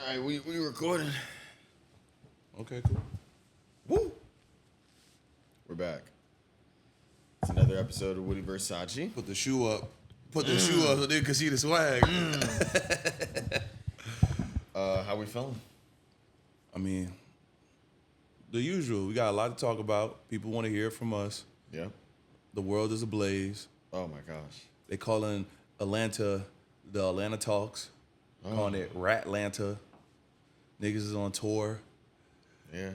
right, we recording. Okay, cool. Woo! We're back. It's another episode of Woody vs. Sachee. Put the shoe up. Put the shoe up so they can see the swag. How we feeling? I mean, the usual. We got a lot to talk about. People want to hear from us. Yep. The world is ablaze. Oh my gosh. They calling Atlanta the Atlanta Talks. Calling it Ratlanta. Niggas is on tour. Yeah.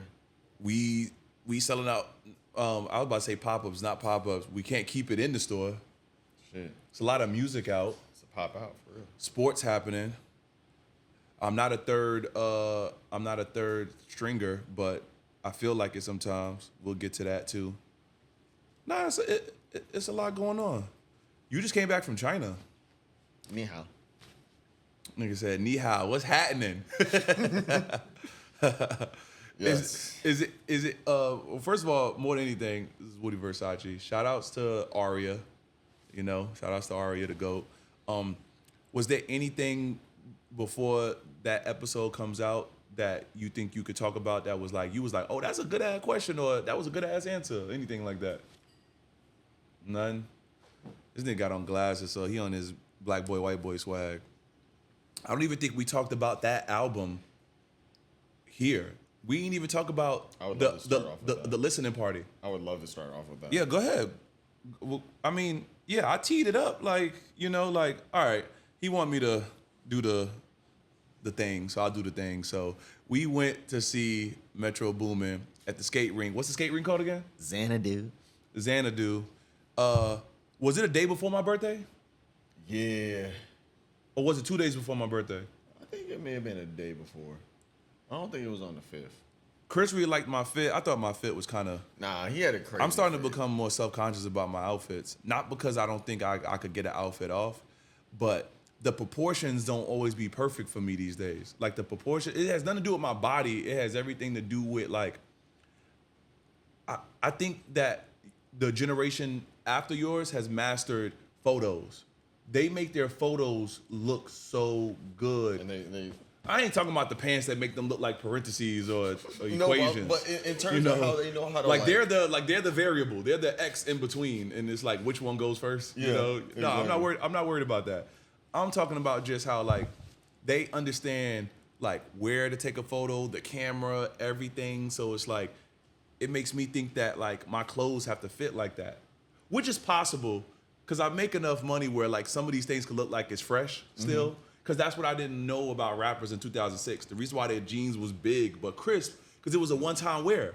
We selling out. I was about to say pop-ups, not pop-ups. We can't keep it in the store. Shit. It's a lot of music out. It's a pop out for real. Sports happening. I'm not a third stringer, but I feel like it sometimes. We'll get to that too. Nah, it's a lot going on. You just came back from China. Ni hao. Nigga said, "Ni hao, what's happening?" Yes. Is it? Well, first of all, more than anything, this is Woody vs. Sachee. Shout outs to Aria. Shout outs to Aria, the GOAT. Was there anything before that episode comes out that you think you could talk about that was like, you was like, oh, that's a good ass question, or that was a good ass answer, anything like that? None. This nigga got on glasses, so he on his black boy, white boy swag. I don't even think we talked about that album here. We didn't even talk about the listening party. I would love to start off with that. Yeah, go ahead. Well, I mean, yeah, I teed it up all right, he want me to do the thing, so I'll do the thing. So we went to see Metro Boomin at the skate rink. What's the skate rink called again? Xanadu. Xanadu. Was it a day before my birthday? Yeah. Or was it 2 days before my birthday? I think it may have been a day before. I don't think it was on the 5th. Chris really liked my fit. I thought my fit was kind of... Nah, he had a crazy I'm starting fit. to become more self-conscious about my outfits. Not because I don't think I could get an outfit off, but the proportions don't always be perfect for me these days. Like, the proportion, it has nothing to do with my body. It has everything to do with, like... I think that the generation after yours has mastered photos. They make their photos look so good. And they I ain't talking about the pants that make them look like parentheses or no, equations. but in terms of how they know how to they're the variable. They're the X in between, and it's like which one goes first. Yeah, No, exactly. I'm not worried about that. I'm talking about just how like they understand like where to take a photo, the camera, everything. So it's like it makes me think that like my clothes have to fit like that, which is possible because I make enough money where like some of these things could look like it's fresh still. Mm-hmm. Because that's what I didn't know about rappers in 2006. The reason why their jeans was big but crisp, because it was a one-time wear.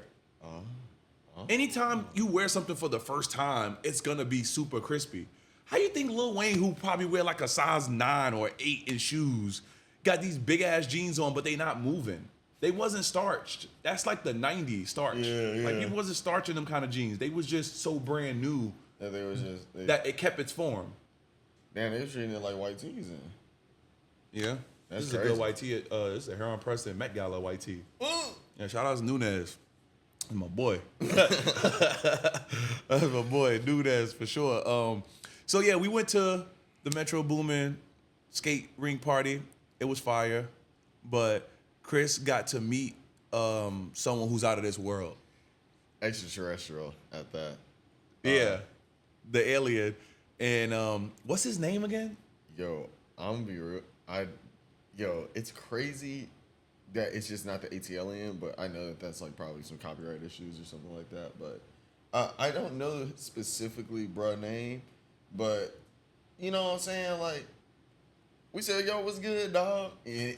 Anytime you wear something for the first time, it's going to be super crispy. How you think Lil Wayne, who probably wear like a size 9 or 8 in shoes, got these big-ass jeans on, but they not moving? They wasn't starched. That's like the 90s starch. Yeah. Like, he wasn't starching them kind of jeans. They was just so brand new that it kept its form. Damn, they was treating it like white tees then. Yeah, that's this is crazy. a good white tee. This is a Heron Preston Met Gala white tee. Yeah, shout out to Nunez. That's my boy. That's my boy, Nunez for sure. So yeah, we went to the Metro Boomin skate rink party. It was fire, but Chris got to meet someone who's out of this world. Extraterrestrial at that. Yeah, the alien. And what's his name again? Yo, I'm gonna be real. It's crazy that it's just not the ATLian, but I know that that's like probably some copyright issues or something like that. But I don't know specifically bruh name, but you know what I'm saying? Like, we said, yo, what's good, dog? And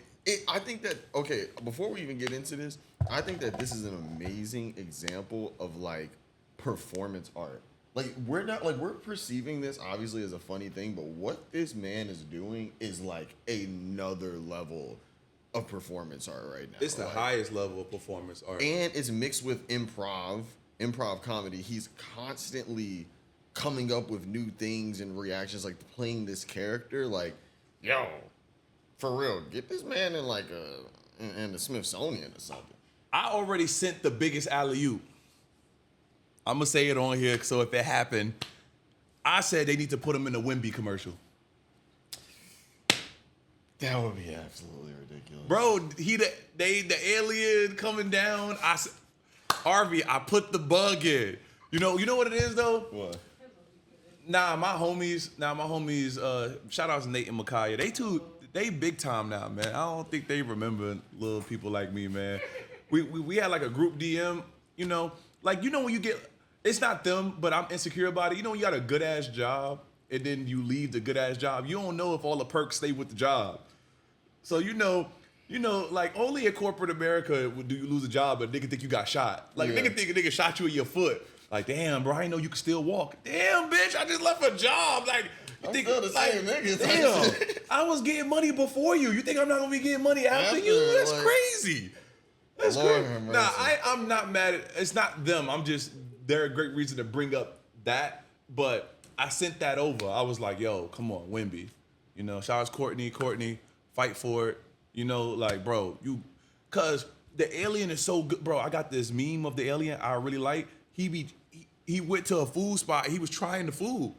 I think that, okay, before we even get into this, I think that this is an amazing example of like performance art. Like, we're perceiving this obviously as a funny thing, but what this man is doing is like another level of performance art right now. It's the highest level of performance art. And it's mixed with improv comedy. He's constantly coming up with new things and reactions, like playing this character. Like, yo, for real, get this man in like in the Smithsonian or something. I already sent the biggest alley-oop. I'm going to say it on here, so if it happened, I said they need to put him in the Wimby commercial. That would be absolutely ridiculous. Bro, the alien coming down. Harvey, I put the bug in. You know what it is though? What? Nah, my homies, shout out to Nate and Micaiah. They big time now, man. I don't think they remember little people like me, man. We had like a group DM, like when you get, it's not them, but I'm insecure about it. You got a good ass job and then you leave the good ass job. You don't know if all the perks stay with the job. So like only in corporate America do you lose a job, but nigga think you got shot. Like nigga think a nigga shot you in your foot. Like, damn, bro, I didn't know you could still walk. Damn, bitch, I just left a job. Like, I'm still the same nigga. Damn, I was getting money before you. You think I'm not gonna be getting money after you? That's crazy. That's crazy. Nah, I'm not mad at. It's not them. They're a great reason to bring up that. But I sent that over. I was like, yo, come on, Wimby. Shout out to Courtney, fight for it. Like, bro, cause the alien is so good, bro. I got this meme of the alien I really like. He went to a food spot. He was trying the food,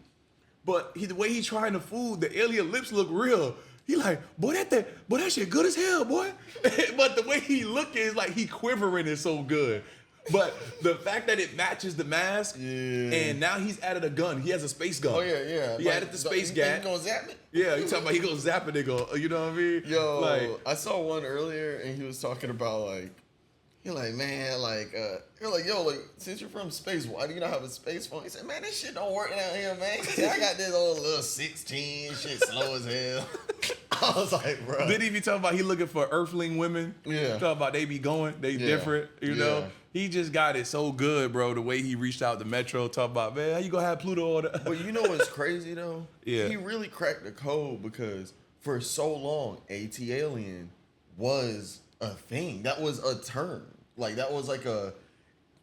but the way he trying the food, the alien lips look real. He like, boy, that shit good as hell, boy. But the way he looking is like he quivering is so good. But the fact that it matches the mask, and now he's added a gun. He has a space gun. Oh yeah. He added the space gas. He gonna zap it? Yeah, you talking about he gonna zap it, nigga. You know what I mean? Yo, like, I saw one earlier, and he was talking about like, you're like, man, like, you're like, yo, like, since you're from space, why do you not have a space phone? He said, man, this shit don't work down here, man. He said, I got this old little 16, shit slow as hell. I was like, bro. Did he be talking about he looking for earthling women? Yeah. Talking about they be going, they different, you know? He just got it so good, bro, the way he reached out to Metro, talking about, man, how you gonna have Pluto order? But you know what's crazy, though? Yeah. He really cracked the code because for so long, AT-alien was a thing. That was a term. Like, that was like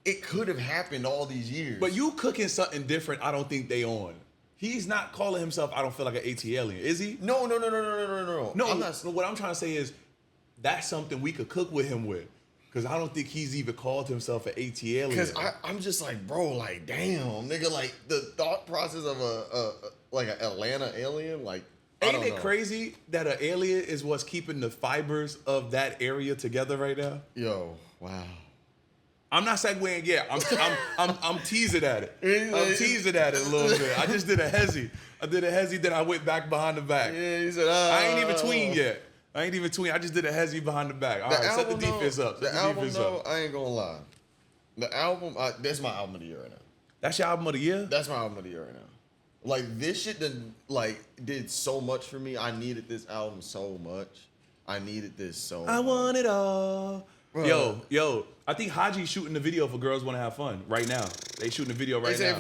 it could have happened all these years. But you cooking something different, I don't think they on. He's not calling himself, I don't feel like an AT-alien, is he? No. No, what I'm trying to say is, that's something we could cook with him with. Because I don't think he's even called himself an AT-alien. Because I'm just like, bro, like, damn, nigga, like, the thought process of an Atlanta alien, like, ain't it crazy that an alien is what's keeping the fibers of that area together right now? Yo, wow. I'm not segueing yet. I'm teasing at it. I'm teasing at it a little bit. I just did a hezzy. Then I went back behind the back. Yeah, he said, I ain't even tween yet. I just did a hezzy behind the back. All right, set the defense up. The album, though, I ain't gonna lie. The album, that's my album of the year right now. That's your album of the year? That's my album of the year right now. Like, this shit did so much for me. I needed this album so much. I needed this so much. I want it all. Bro. Yo, I think Haji's shooting the video for Girls Wanna Have Fun right now. They shooting the video right now.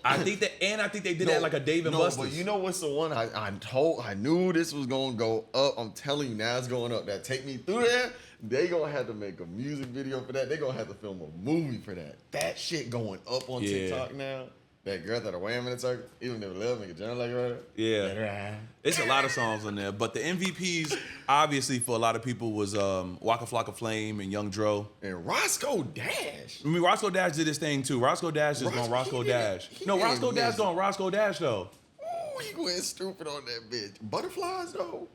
I think they did that like a Dave and Buster's. But you know what's the one I knew this was gonna go up. I'm telling you now it's going up. That Take Me Through There, they gonna have to make a music video for that. They gonna have to film a movie for that. That shit going up on TikTok now. That girl that a wham in the circle, even if love make a journal like her. Yeah. It's a lot of songs on there. But the MVPs, obviously, for a lot of people, was Waka Flocka Flame and Young Dro. And Roscoe Dash. I mean, Roscoe Dash did his thing, too. Roscoe Dash is going Roscoe Dash. No, Roscoe Dash going Roscoe Dash, though. Ooh, he went stupid on that bitch. Butterflies, though.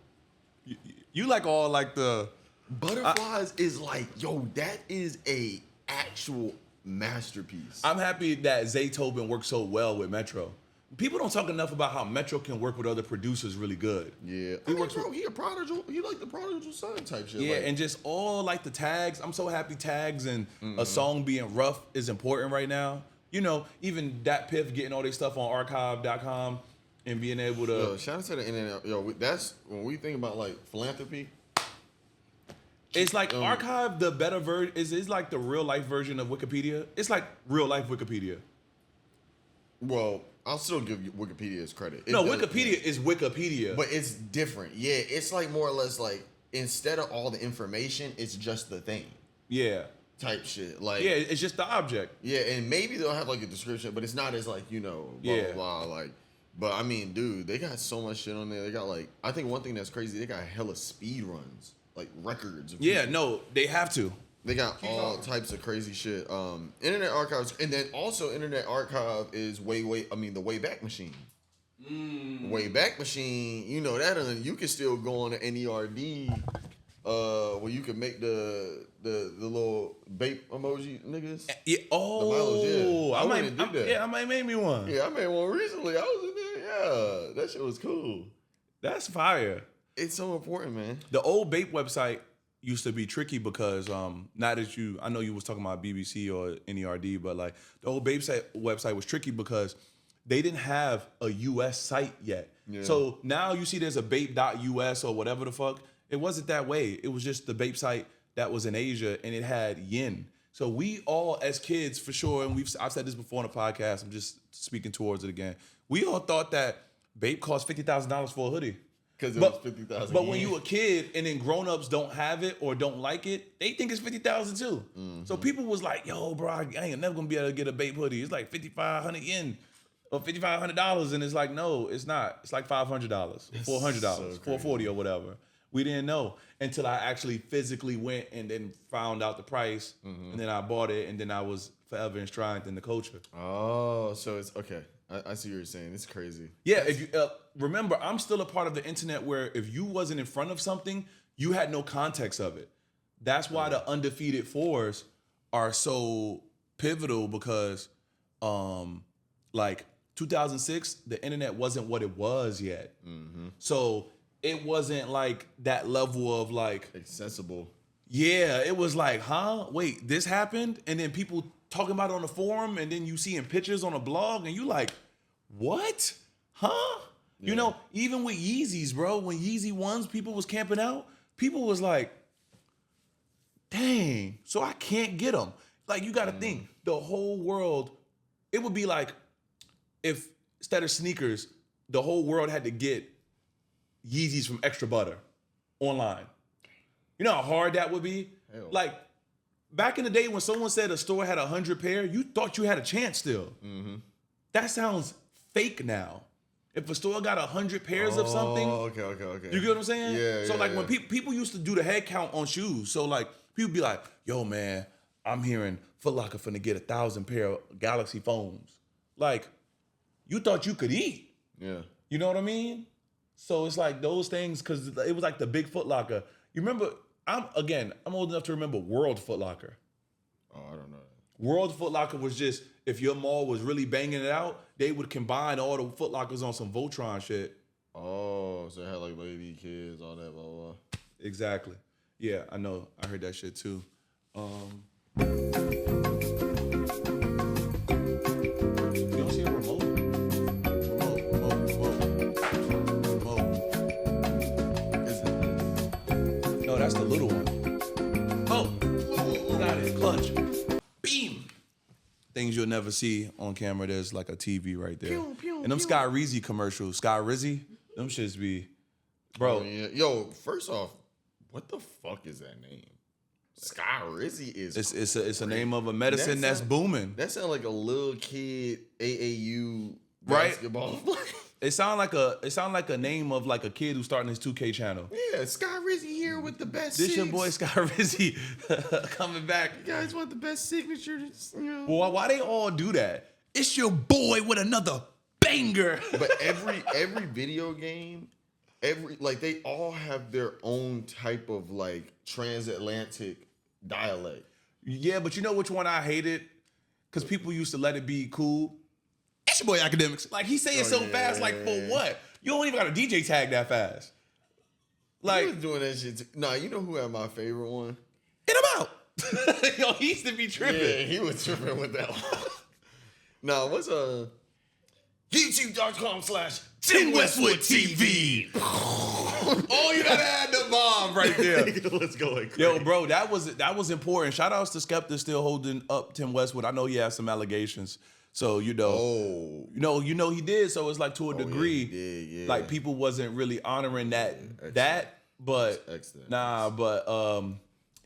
You like all, like, the... Butterflies is like, yo, that is a actual masterpiece. I'm happy that Zaytoven worked so well with Metro. People don't talk enough about how Metro can work with other producers really good. Yeah. He a prodigal. He like the prodigal son type shit. Yeah, and just all like the tags. I'm so happy tags and a song being rough is important right now. Even Dat Piff getting all this stuff on archive.com and being able to... Yo, shout out to the internet. Yo, that's when we think about like philanthropy. It's like Archive, the better version, is like the real life version of Wikipedia. It's like real life Wikipedia. Well, I'll still give Wikipedia's credit. Wikipedia is Wikipedia. But it's different. Yeah, it's like more or less like instead of all the information, it's just the thing. Yeah. Type shit. Like, yeah, it's just the object. Yeah, and maybe they'll have like a description, but it's not as like, blah, blah, blah. Like, but I mean, dude, they got so much shit on there. They got like, I think one thing that's crazy, they got hella speed runs. Like records. Yeah, no, they have to. They got all types of crazy shit. Internet Archives, and then also Internet Archive is the Wayback Machine. Wayback Machine, you know that you can still go on the NERD where you can make the little bape emoji niggas. Yeah. Oh, the Milos, I might do that. Yeah, I might make me one. Yeah, I made one recently. I was in there. Yeah, that shit was cool. That's fire. It's so important, man. The old Bape website used to be tricky because now that I know you was talking about BBC or NERD, but like the old Bape website was tricky because they didn't have a US site yet. Yeah. So now you see there's a Bape.us or whatever the fuck. It wasn't that way. It was just the Bape site that was in Asia and it had yen. So we all as kids for sure, and I've said this before on the podcast, I'm just speaking towards it again. We all thought that Bape cost $50,000 for a hoodie. Because it was 50,000. But when you a kid and then grown-ups don't have it or don't like it, they think it's 50,000 too. Mm-hmm. So people was like, yo, bro, I ain't never gonna be able to get a Bape hoodie. It's like 5,500 yen or $5,500. And it's like, no, it's not. It's like $500, $400, so $440 or whatever. We didn't know until I actually physically went and then found out the price. Mm-hmm. And then I bought it and then I was forever enshrined in the culture. Oh, so it's okay. I see what you're saying. It's crazy. Yeah, if you remember, I'm still a part of the internet where if you wasn't in front of something, you had no context of it. That's why the undefeated fours are so pivotal because, like 2006, the internet wasn't what it was yet. Mm-hmm. So it wasn't like that level of like accessible. Yeah, it was like, huh? Wait, this happened? And then people talking about it on the forum, and then you seeing pictures on a blog, and you like, what? Huh? Yeah. You know, even with Yeezys, bro, when Yeezy 1s, people was camping out, people was like, dang, so I can't get them. Like, you got to think, the whole world, it would be like if instead of sneakers, the whole world had to get Yeezys from Extra Butter online. You know how hard that would be? Hell. Like, back in the day when someone said a store had 100 pair, you thought you had a chance still. Mm-hmm. That sounds fake now. If a store got 100 pairs of something, okay. You get what I'm saying? Yeah. So like when people used to do the head count on shoes, so like people be like, "Yo, man, I'm hearing Foot Locker finna get 1,000 pair of Galaxy foams." Like, you thought you could eat. Yeah. You know what I mean? So it's like those things because it was like the big Foot Locker. You remember? I'm old enough to remember World Foot Locker. Oh, I don't know. World Foot Locker was just, if your mall was really banging it out, they would combine all the Foot Lockers on some Voltron shit. Oh, so it had like lady, kids, all that, blah, blah. Exactly. Yeah, I know. I heard that shit too. You don't see a remote? No, that's the little one. Oh, got it. Clutch. Beam. Things you'll never see on camera. There's like a TV right there. Pew, pew, and them pew. Sky Rizzy commercials. Sky Rizzy, them shits be, bro. Oh, yeah. Yo, first off, what the fuck is that name? Sky Rizzy is. It's a name of a medicine that's booming. That sounds like a little kid AAU basketball player. It sound like a name of like a kid who's starting his 2K channel. Yeah, Sky Rizzy here with the best. This your boy Sky Rizzy coming back. You guys want the best signatures? You know. Well, why they all do that? It's your boy with another banger. But every video game, they all have their own type of like transatlantic dialect. Yeah, but you know which one I hated? Because people used to let it be cool. It's your boy Academics. Like, he say it so fast, like, for what? You don't even got a DJ tag that fast. Like, he was doing that shit too. Nah, you know who had my favorite one? Get him out. Yo, he used to be tripping. Yeah, he was tripping with that one. Nah, what's YouTube.com/Tim Westwood TV. Oh, you done had the bomb right there. Let's go. Yo, bro, that was important. Shout outs to Skepta still holding up Tim Westwood. I know he has some allegations. So, you know, he did. So it's like to a degree, yeah, he did, yeah. Like people wasn't really honoring that,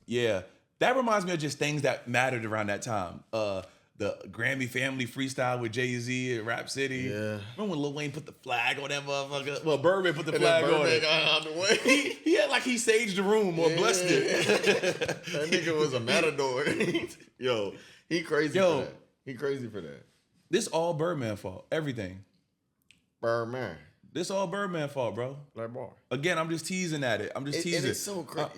yeah, that reminds me of just things that mattered around that time. The Grammy Family freestyle with Jay-Z and Rap City. Yeah. Remember when Lil Wayne put the flag on that motherfucker? Well, Birdman put the flag on it. Got out the way. He had like he saged the room or blessed it. That nigga was a matador. Yo, he crazy for that. He crazy for that. This all Birdman fault. Everything. Birdman. This all Birdman fault, bro. Like bar. Again, I'm just teasing at it. I'm just teasing. And it's so crazy.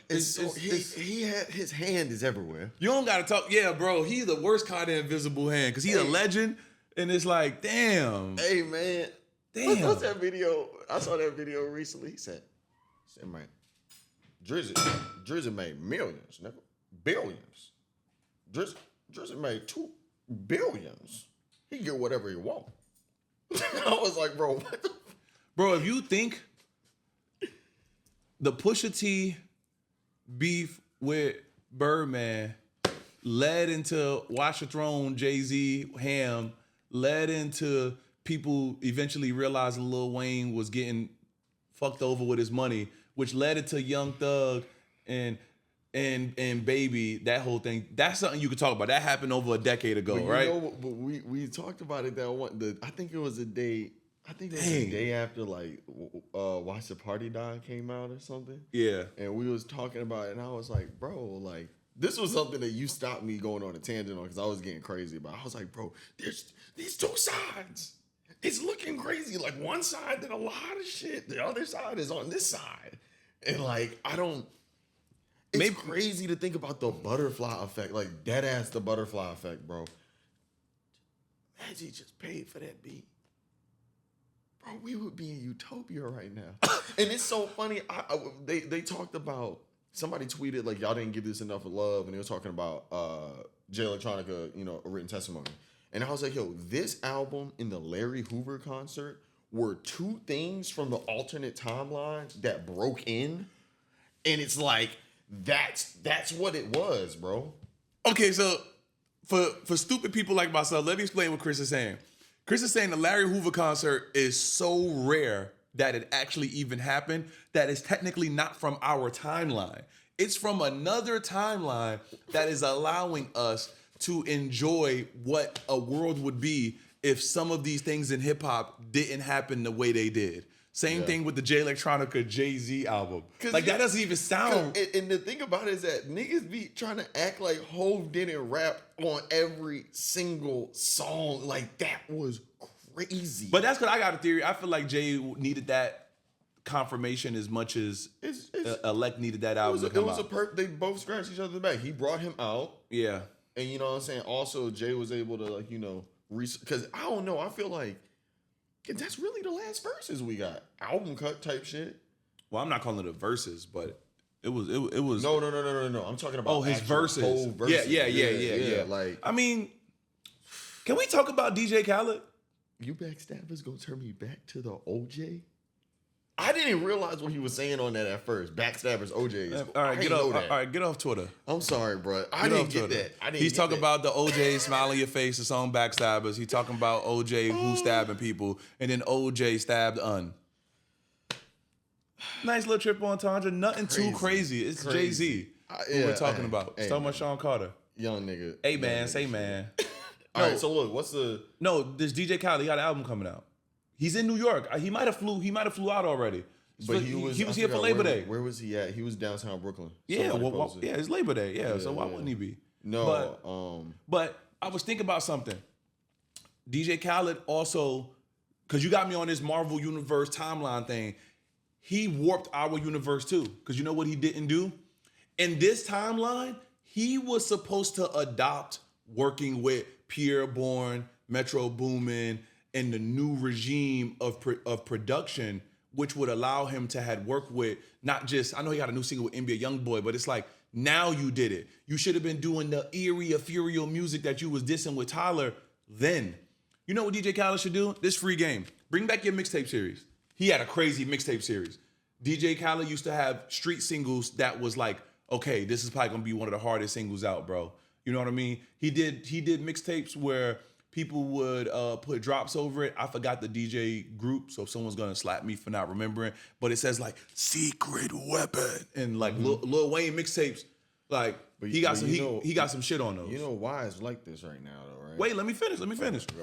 It's just, he had his hand is everywhere. You don't gotta talk. Yeah, bro. He's the worst kind of invisible hand because he's a legend, and it's like, damn. Hey man, Damn. What's that video? I saw that video recently. He said, man, Drizzy made millions, nigga, billions. Drizzy made $2 billion. He can get whatever he want. I was like, bro, what the? Bro, if you think the Pusha T beef with Birdman led into Watch the Throne, Jay-Z, Ham, led into people eventually realizing Lil Wayne was getting fucked over with his money, which led into Young Thug and Baby, that whole thing. That's something you could talk about. That happened over a decade ago, right? But we talked about it that one. I think it was a day. I think it was the day after like Watch the Party Die came out or something. Yeah. And we was talking about it, and I was like, bro, like this was something that you stopped me going on a tangent on because I was getting crazy about. I was like, bro, there's these two sides. It's looking crazy. Like one side did a lot of shit. The other side is on this side. And like, it's crazy to think about the butterfly effect. Like dead ass the butterfly effect, bro. Imagine just paid for that beat. Bro, we would be in utopia right now. And it's so funny. They talked about, somebody tweeted like, y'all didn't give this enough love. And they were talking about Jay Electronica, a written testimony. And I was like, yo, this album and the Larry Hoover concert were two things from the alternate timeline that broke in. And it's like, that's what it was, bro. Okay, so for stupid people like myself, let me explain what Chris is saying. Chris is saying the Larry Hoover concert is so rare that it actually even happened that it's technically not from our timeline. It's from another timeline that is allowing us to enjoy what a world would be if some of these things in hip hop didn't happen the way they did. Same thing with the Jay Electronica Jay-Z album. Like that doesn't even sound. And the thing about it is that niggas be trying to act like Hov didn't rap on every single song. Like that was crazy. But that's because I got a theory. I feel like Jay needed that confirmation as much as Elect needed that album to come out. They both scratched each other's back. He brought him out. Yeah. And you know what I'm saying? Also, Jay was able to like, because I don't know. I feel like that's really the last verses we got. Album cut type shit. Well, I'm not calling it verses, but it was. No. I'm talking about his verses. Whole verses. Yeah. Like, I mean, can we talk about DJ Khaled? You backstabbers gonna turn me back to the OJ? I didn't even realize what he was saying on that at first. Backstabbers, OJs. All right, get off Twitter. I'm sorry, bro. I didn't get that. He's talking about the OJ smile on your face, the song Backstabbers. He's talking about OJ who stabbing people, and then OJ stabbed Un. Nice little trip on Tandra. Nothing too crazy. It's Jay-Z who we're talking about. It's talking about Sean Carter. Young nigga. Hey, man. Say, man. All right, so look, what's the... No, this DJ Khaled, he got an album coming out. He's in New York. He might have flew out already. But he was here for Labor Day. Where was he at? He was downtown Brooklyn. Yeah, it's Labor Day. Yeah, so why wouldn't he be? No. But I was thinking about something. DJ Khaled also, because you got me on this Marvel Universe timeline thing, he warped our universe too. Because you know what he didn't do? In this timeline, he was supposed to adopt working with Pierre Bourne, Metro Boomin, and the new regime of production, which would allow him to have worked with not just, I know he got a new single with NBA Youngboy, but it's like, now you did it. You should have been doing the eerie, ethereal music that you was dissing with Tyler then. You know what DJ Khaled should do? This free game. Bring back your mixtape series. He had a crazy mixtape series. DJ Khaled used to have street singles that was like, okay, this is probably gonna be one of the hardest singles out, bro. You know what I mean? He did mixtapes where people would put drops over it. I forgot the DJ group, so if someone's gonna slap me for not remembering, but it says like "Secret Weapon" and like Lil Wayne mixtapes. Like he got some shit on those. You know why it's like this right now, though, right? Wait, let me finish. Okay.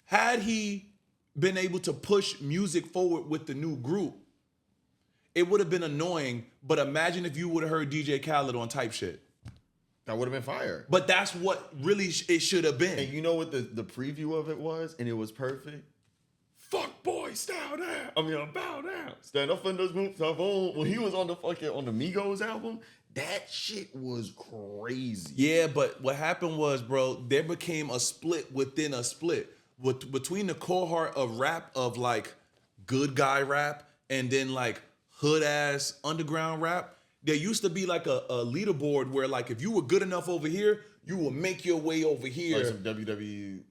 Had he been able to push music forward with the new group, it would have been annoying. But imagine if you would have heard DJ Khaled on Type Shit. That would have been fire. But that's what really it should have been. And you know what the preview of it was? And it was perfect? fuck boy, bow down. Stand up in those moves. When he was on the Migos album, that shit was crazy. Yeah, but what happened was, bro, there became a split within a split. Between the cohort of rap of like good guy rap and then like hood ass underground rap, there used to be like a leaderboard where like if you were good enough over here, you will make your way over here. Like some WWE,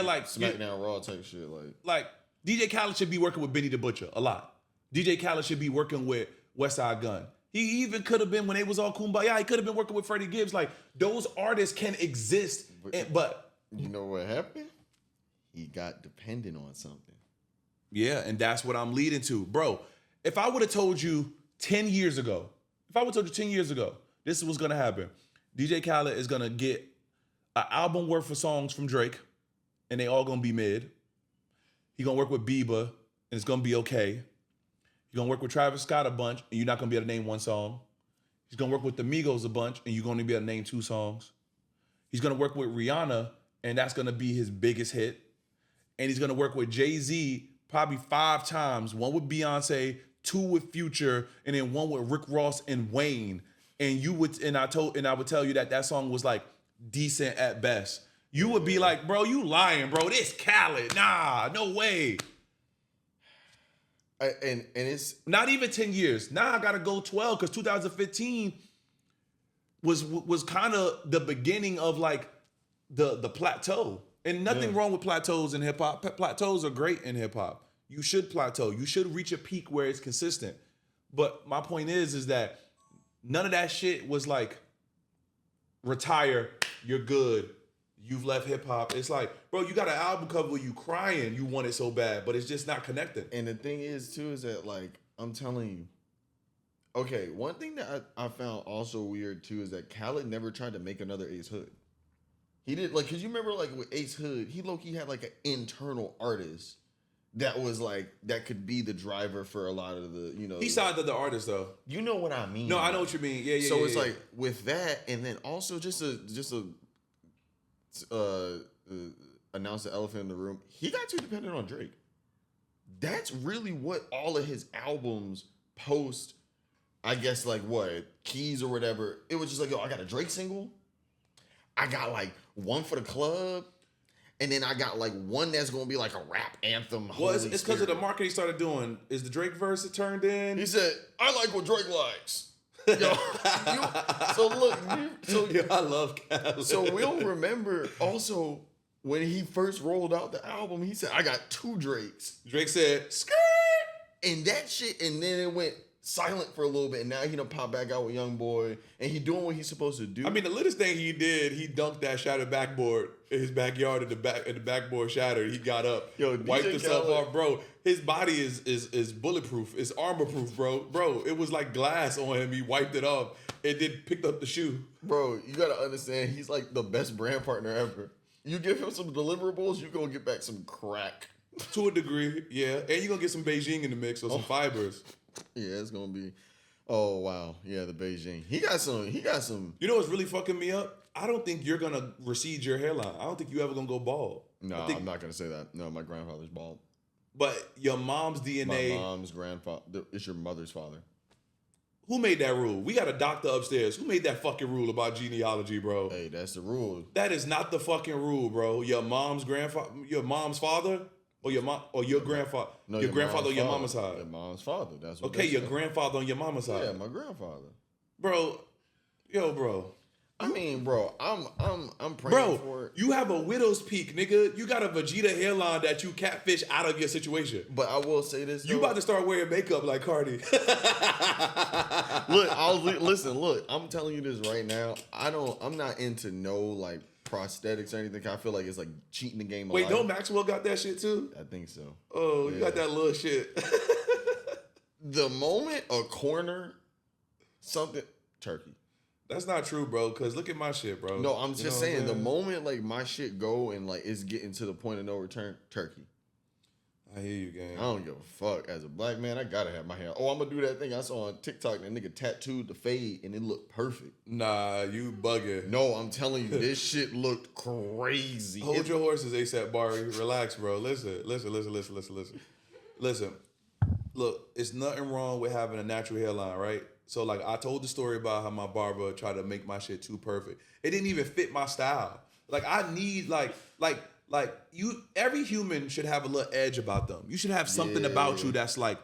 like SmackDown Raw type shit. Like DJ Khaled should be working with Benny the Butcher a lot. DJ Khaled should be working with Westside Gunn. He even could have been, when they was all Kumbaya, he could have been working with Freddie Gibbs. Like, those artists can exist, but you know what happened? He got dependent on something. Yeah, and that's what I'm leading to. Bro, if I would have told you 10 years ago, this is what's going to happen. DJ Khaled is going to get an album worth of songs from Drake, and they all going to be mid. He going to work with Bieber, and it's going to be okay. He's going to work with Travis Scott a bunch, and you're not going to be able to name one song. He's going to work with the Migos a bunch, and you're going to be able to name 2 songs. He's going to work with Rihanna, and that's going to be his biggest hit. And he's going to work with Jay-Z probably 5 times. 1 with Beyonce, 2 with Future, and then 1 with Rick Ross and Wayne. And I would tell you that song was like decent at best. You would be like, bro, you lying, bro. This Khaled. Nah, no way. And it's not even 10 years. Now I gotta go 12 because 2015 was kind of the beginning of like the plateau. And nothing wrong with plateaus in hip hop. Plateaus are great in hip hop. You should plateau. You should reach a peak where it's consistent. But my point is that none of that shit was like retire, you're good, you've left hip hop. It's like, bro, you got an album cover where you crying, you want it so bad, but it's just not connected. And the thing is too is that like I'm telling you, okay, one thing that I found also weird too is that Khaled never tried to make another Ace Hood. He did, like, cause you remember like with Ace Hood, he low-key had like an internal artist that was like that could be the driver for a lot of the, you know. He signed to the artist though. You know what I mean? No, I know what you mean. Yeah. So it's like with that, and then also just announce the elephant in the room. He got too dependent on Drake. That's really what all of his albums post, I guess, like what, Keys or whatever. It was just like, yo, I got a Drake single. I got like one for the club. And then I got like one that's going to be like a rap anthem. Well, it's because of the marketing he started doing. Is the Drake verse it turned in? He said, I like what Drake likes. I love Khaled. So we'll remember also when he first rolled out the album, he said, I got 2 Drakes. Drake said, skirt! And that shit, and then it went silent for a little bit, and now he done pop back out with Young Boy, and he doing what he's supposed to do. I mean, the latest thing he did, he dunked that shattered backboard in his backyard, and the backboard shattered. He got up, wiped himself off, bro. His body is bulletproof, it's armor proof, bro. It was like glass on him. He wiped it off, and then picked up the shoe. Bro, you gotta understand, he's like the best brand partner ever. You give him some deliverables, you gonna get back some crack. To a degree, yeah, and you gonna get some Beijing in the mix or some fibers. Yeah, it's gonna be. Oh wow, yeah, the Beijing. He got some. You know what's really fucking me up? I don't think you're gonna recede your hairline. I don't think you ever gonna go bald. No, I'm not gonna say that. No, my grandfather's bald. But your mom's DNA. My mom's grandfather. It's your mother's father. Who made that rule? We got a doctor upstairs. Who made that fucking rule about genealogy, bro? Hey, that's the rule. That is not the fucking rule, bro. Your mom's grandfather, your mom's father. Or your mom, or your grandfather. No, your grandfather on your mama's side. Your mom's father. That's what. Okay, your grandfather on your mama's side. Yeah, my grandfather. Bro, bro. I mean, bro, I'm praying for it. You have a widow's peak, nigga. You got a Vegeta hairline that you catfish out of your situation. But I will say this: you about to start wearing makeup like Cardi. Look, I'm telling you this right now. I'm not into no like prosthetics or anything. I feel like it's like cheating the game. Wait, don't Maxwell got that shit too? I think so. Oh, you got that little shit. The moment a corner, something turkey. That's not true, bro. Cause look at my shit, bro. No, I'm just saying the moment like my shit go and like it's getting to the point of no return, turkey. I hear you, gang. I don't give a fuck. As a black man, I gotta have my hair. Oh, I'm gonna do that thing I saw on TikTok. That nigga tattooed the fade and it looked perfect. Nah, you bugging. No, I'm telling you, this shit looked crazy. Hold your horses, ASAP Bari. Relax, bro. Listen. Listen. Look, it's nothing wrong with having a natural hairline, right? So, like, I told the story about how my barber tried to make my shit too perfect. It didn't even fit my style. Like, I need, like you. Every human should have a little edge about them. You should have something about you that's, like,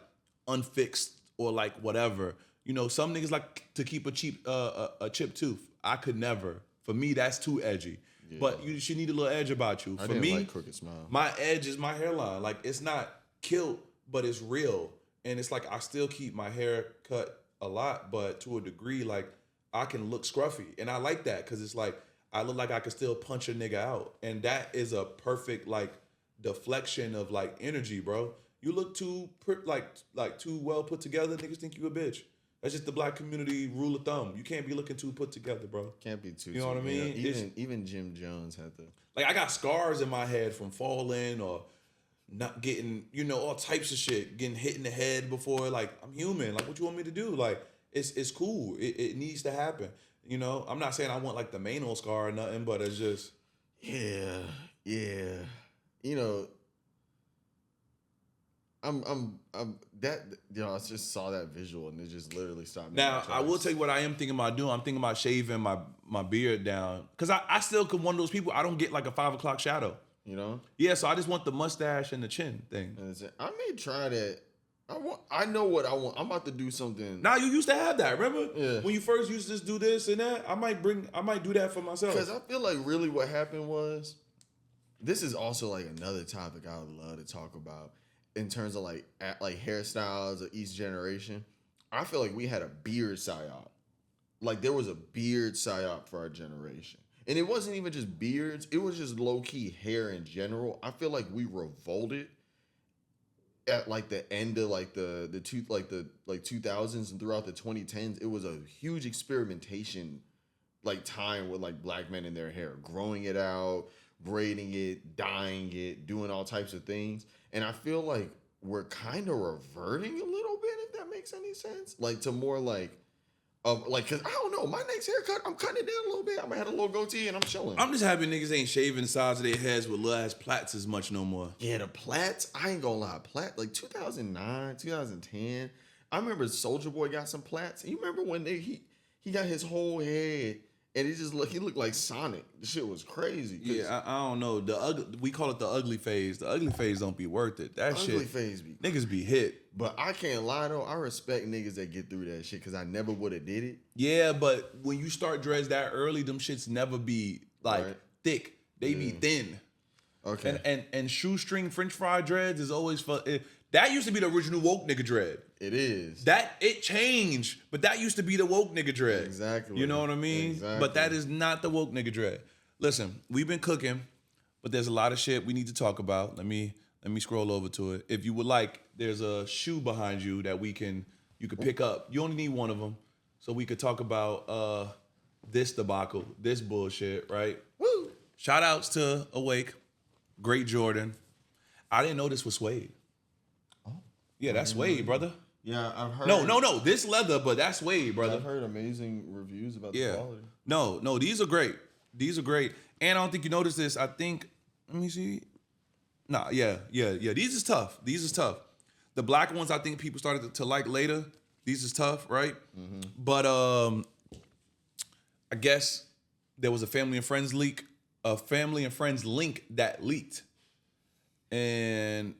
unfixed or, like, whatever. You know, some niggas like to keep a chipped tooth. I could never. For me, that's too edgy. Yeah. But you should need a little edge about you. For me, like crooked smile. My edge is my hairline. Like, it's not killed, but it's real. And it's like I still keep my hair cut a lot, but to a degree, like, I can look scruffy. And I like that because it's like I look like I can still punch a nigga out. And that is a perfect, like, deflection of, like, energy, bro. You look too too well put together, niggas think you a bitch. That's just the black community rule of thumb. You can't be looking too put together, bro. Can't be too. You know what I mean? Yeah, even Jim Jones had to. Like, I got scars in my head from falling or not getting, you know, all types of shit, getting hit in the head before. Like, I'm human. Like, what you want me to do? Like, it's cool. It needs to happen. You know, I'm not saying I want, like, the Mano scar or nothing, but it's just. Yeah. You know, I'm that, you know, I just saw that visual and it just literally stopped me. Now, I will tell you what I am thinking about doing. I'm thinking about shaving my beard down. Because I still could one of those people, I don't get like a 5 o'clock shadow. You know? Yeah, so I just want the mustache and the chin thing. I may try that. I know what I want. I'm about to do something. Now, you used to have that, remember? Yeah. When you first used to just do this and that, I might do that for myself. Because I feel like really what happened was, this is also like another topic I would love to talk about in terms of like hairstyles of each generation. I feel like we had a beard psyop. Like, there was a beard psyop for our generation. And it wasn't even just beards. It was just low-key hair in general. I feel like we revolted at like the end of like the 2000s and throughout the 2010s. It was a huge experimentation like time with like black men in their hair, growing it out, braiding it, dyeing it, doing all types of things. And I feel like we're kind of reverting a little bit, if that makes any sense. Like, to more like cause I don't know, my next haircut, I'm cutting it down a little bit. I'm gonna have a little goatee and I'm chilling. I'm just happy niggas ain't shaving the sides of their heads with little ass plaits as much no more. Yeah, the plaits, I ain't gonna lie, like 2009, 2010. I remember Soulja Boy got some plaits. You remember when he got his whole head and he looked like Sonic. The shit was crazy. Yeah, I don't know. We call it the ugly phase. The ugly phase don't be worth it. That ugly shit. Phase be niggas be hit. But I can't lie though. I respect niggas that get through that shit because I never would have did it. Yeah, but when you start dreads that early, them shits never be like thick. They be thin. Okay. And shoestring French fry dreads is always fun. That used to be the original woke nigga dread. It is. It changed, but that used to be the woke nigga dread. Exactly. You know what I mean? Exactly. But that is not the woke nigga dread. Listen, we've been cooking, but there's a lot of shit we need to talk about. Let me scroll over to it. If you would like, there's a shoe behind you that you can pick up. You only need one of them, so we could talk about this debacle, this bullshit, right? Woo! Shout outs to Awake, great Jordan. I didn't know this was suede. Oh, yeah, that's suede, brother. Yeah, I've heard. No, this leather, but that's suede, brother. I've heard amazing reviews about the quality. No, these are great. And I don't think you noticed this. I think, let me see. Nah, yeah. These is tough. The black ones, I think people started to like later. These is tough, right? Mm-hmm. But I guess there was a family and friends link that leaked. And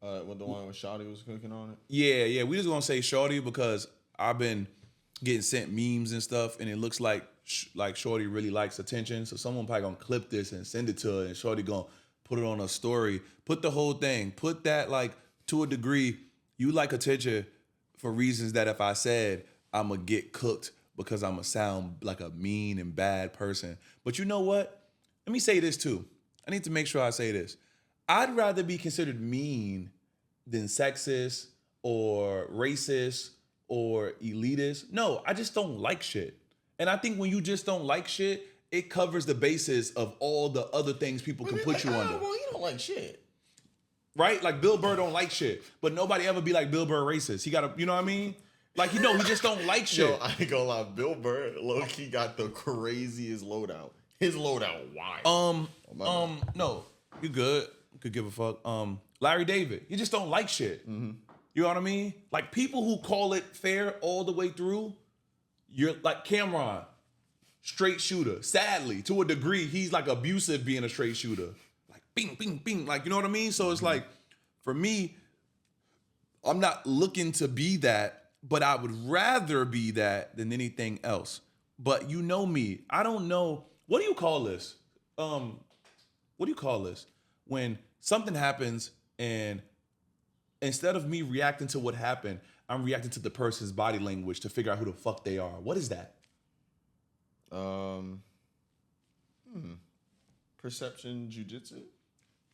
with the one with Shawty was cooking on it? Yeah. We just gonna say Shawty because I've been getting sent memes and stuff, and it looks like Shawty really likes attention. So someone probably gonna clip this and send it to her, and Shawty gonna put it on a story. Put the whole thing. Put that, like, to a degree, you like attention for reasons that if I said, I'm gonna get cooked because I'm gonna sound like a mean and bad person. But you know what? Let me say this too. I need to make sure I say this. I'd rather be considered mean than sexist or racist or elitist. No, I just don't like shit. And I think when you just don't like shit, it covers the basis of all the other things people can put you under. Well, you don't like shit. right? Like Bill Burr don't like shit, but nobody ever be like Bill Burr racist. He got to, you know what I mean? Like, he just don't like shit. Yo, I ain't gonna lie. Bill Burr, low-key got the craziest loadout. His loadout wild. No, you good. Could give a fuck. Larry David, he just don't like shit. Mm-hmm. You know what I mean? Like, people who call it fair all the way through, you're like Cameron, straight shooter. Sadly, to a degree, he's like abusive being a straight shooter. Like, bing, bing, bing. Like, you know what I mean? So it's like, for me, I'm not looking to be that, but I would rather be that than anything else. But you know me. I don't know. What do you call this? What do you call this? When something happens and instead of me reacting to what happened, I'm reacting to the person's body language to figure out who the fuck they are. What is that? Perception jujitsu?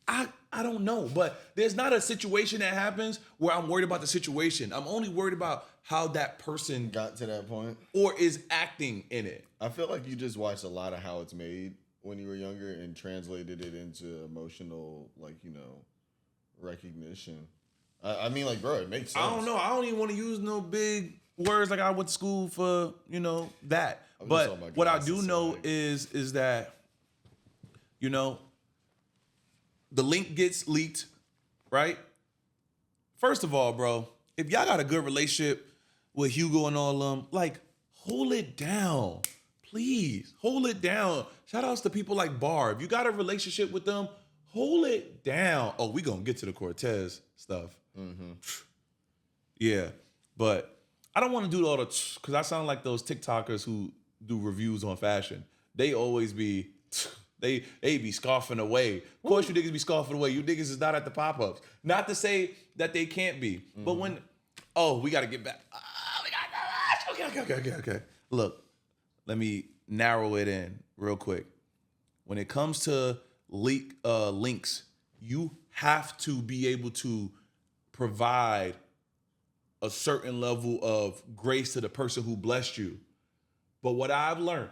I don't know, but there's not a situation that happens where I'm worried about the situation. I'm only worried about how that person got to that point or is acting in it. I feel like you just watched a lot of How It's Made when you were younger and translated it into emotional, like, recognition. I mean, like, bro, it makes sense. I don't know. I don't even want to use no big words like I went to school for, that. But what I do know is that, the link gets leaked, right? First of all, bro, if y'all got a good relationship with Hugo and all of them, like, hold it down. Please, hold it down. Shout outs to people like Bar. If you got a relationship with them, hold it down. Oh, we gonna get to the Cortez stuff. Mm-hmm. Yeah, but I don't want to do all the, because I sound like those TikTokers who do reviews on fashion. They always be... They be scoffing away. Of course, you niggas be scoffing away. You niggas is not at the pop-ups. Not to say that they can't be. But when, we got to get back. Okay. Look, let me narrow it in real quick. When it comes to links, you have to be able to provide a certain level of grace to the person who blessed you. But what I've learned,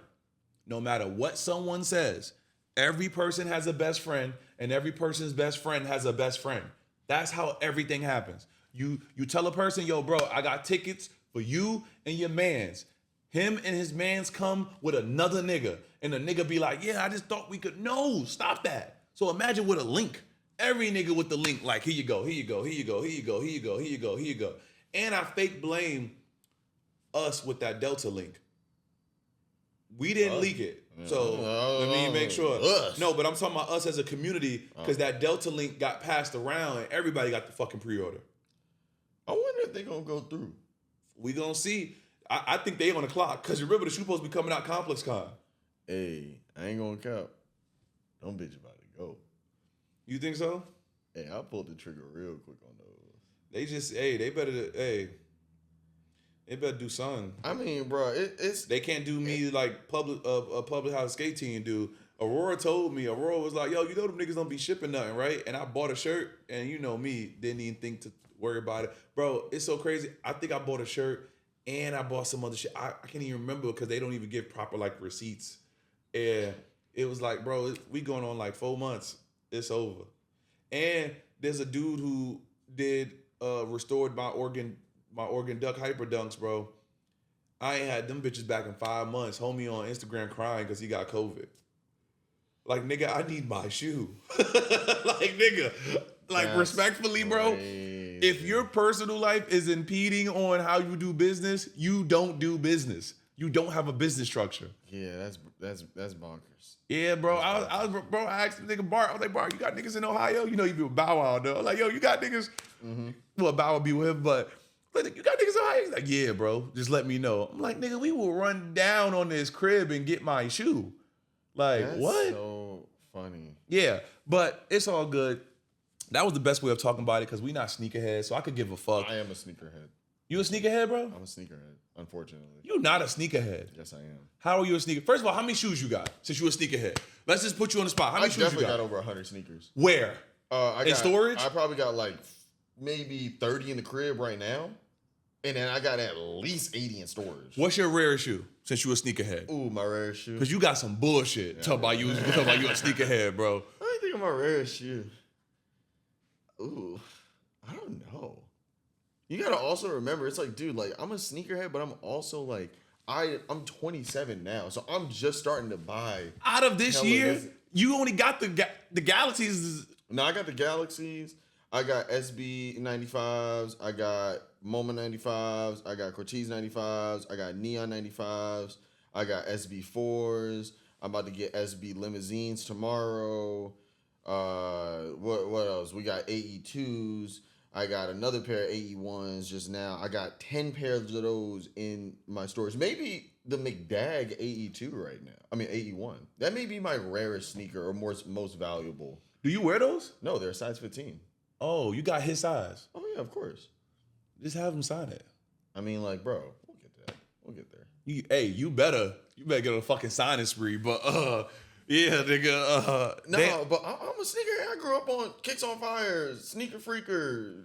no matter what someone says, every person has a best friend, and every person's best friend has a best friend. That's how everything happens. You tell a person, yo, bro, I got tickets for you and your mans. Him and his mans come with another nigga, and the nigga be like, yeah, I just thought we could. No, stop that. So imagine with a link. Every nigga with the link, like, here you go, here you go, here you go, here you go, here you go, here you go, here you go. And I fake blame us with that Delta link. We didn't leak it. So let me make sure. No, but I'm talking about us as a community because that Delta link got passed around and everybody got the fucking pre-order. I wonder if they gonna go through. We gonna see. I think they on the clock because remember the shoe supposed to be coming out Complex Con. Hey, I ain't gonna cap. Them bitch about to go. You think so? Hey, I pulled the trigger real quick on those. They better do something. I mean, bro, it's they can't do me like public house skate team do. Aurora told me. Aurora was like, "Yo, them niggas don't be shipping nothing, right?" And I bought a shirt, and you know me, didn't even think to worry about it, bro. It's so crazy. I think I bought a shirt and I bought some other shit. I can't even remember because they don't even give proper like receipts. And it was like, bro, we going on like 4 months. It's over. And there's a dude who did restored my Oregon Duck Hyper Dunks, bro. I ain't had them bitches back in 5 months. Homie on Instagram crying because he got COVID. Like, nigga, I need my shoe. Like, nigga, like, that's respectfully, bro, crazy. If your personal life is impeding on how you do business, you don't do business. You don't have a business structure. Yeah, that's bonkers. Yeah, bro. I asked the nigga Bart, I was like, Bart, you got niggas in Ohio? You know you be with Bow Wow, though. Like, yo, you got niggas? Mm-hmm. Well, Bow Wow be with him, but like, you got niggas in Ohio? He's like, yeah, bro. Just let me know. I'm like, nigga, we will run down on this crib and get my shoe. Like, that's what? So funny. Yeah, but it's all good. That was the best way of talking about it because we not sneakerheads, so I could give a fuck. I am a sneakerhead. You a sneakerhead, bro? I'm a sneakerhead, unfortunately. You not a sneakerhead. Yes, I am. How are you a sneaker? First of all, how many shoes you got since you a sneakerhead? Let's just put you on the spot. How many shoes you got? I definitely got over 100 sneakers. Where? In storage? I probably got like maybe 30 in the crib right now. And then I got at least 80 in storage. What's your rarest shoe since you a sneakerhead? Ooh, my rarest shoe. Because you got some bullshit talking about you a sneakerhead, bro. I ain't think of my rarest shoe. Ooh, I don't know. You gotta also remember, it's like, dude, like I'm a sneakerhead, but I'm also like, I'm 27 now, so I'm just starting to buy. Out of this year, this. you only got the Galaxies. No, I got the Galaxies. I got SB 95s. I got MoMA 95s. I got Cortez 95s. I got Neon 95s. I got SB 4s. I'm about to get SB limousines tomorrow. What else? We got AE2s. I got another pair of AE1s just now. I got 10 pairs of those in my storage. Maybe the McDag AE2 right now. I mean AE1. That may be my rarest sneaker or most valuable. Do you wear those? No, they're size 15. Oh, you got his size. Oh yeah, of course. Just have him sign it. I mean, like, bro, we'll get there. We'll get there. You better get on a fucking signing spree. But yeah, nigga. No, but I'm a sneakerhead. I grew up on Kicks on Fire, Sneaker Freaker,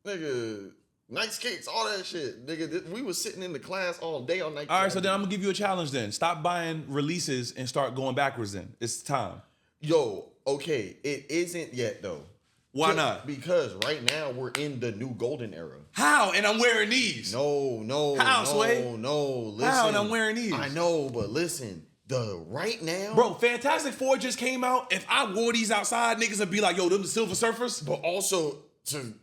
nigga, Night Skates, all that shit, nigga. We was sitting in the class all day on Nike. All right, so then I'm gonna give you a challenge. Then stop buying releases and start going backwards. Then it's time. Yo, okay, it isn't yet though. Why not? Because right now we're in the new golden era. How? And I'm wearing these. No. How, Sway? Listen. How? And I'm wearing these. I know, but listen. Right now, bro, Fantastic Four just came out. If I wore these outside, niggas would be like, yo, them the Silver Surfers. But also, to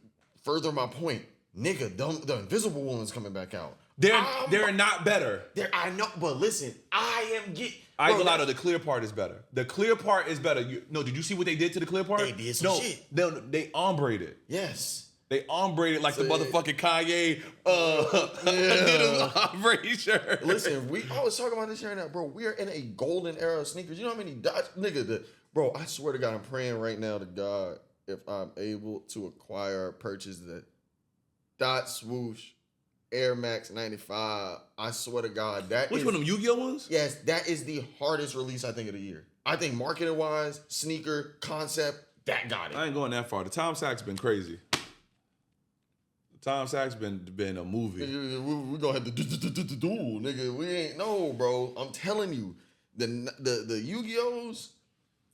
further my point, nigga, the Invisible Woman's coming back out. They're not better. I know, but listen, I ain't gonna lie to the clear part is better. The clear part is better. Did you see what they did to the clear part? They did some shit. They ombre it. Yes. They ombre it like the motherfucking Kanye did his ombre shirt. Listen, I was talking about this right now, bro. We are in a golden era of sneakers. You know how many dots, nigga? Bro, I swear to God, I'm praying right now to God if I'm able to acquire or purchase the dot swoosh Air Max 95. I swear to God, which one of them Yu-Gi-Oh ones? Yes, that is the hardest release I think of the year. I think marketing wise, sneaker concept, that got it. I ain't going that far. The Tom Sachs been crazy. Tom Sachs been a movie. Nigga, we gonna have to do, nigga. We ain't bro. I'm telling you, the Yu-Gi-Ohs,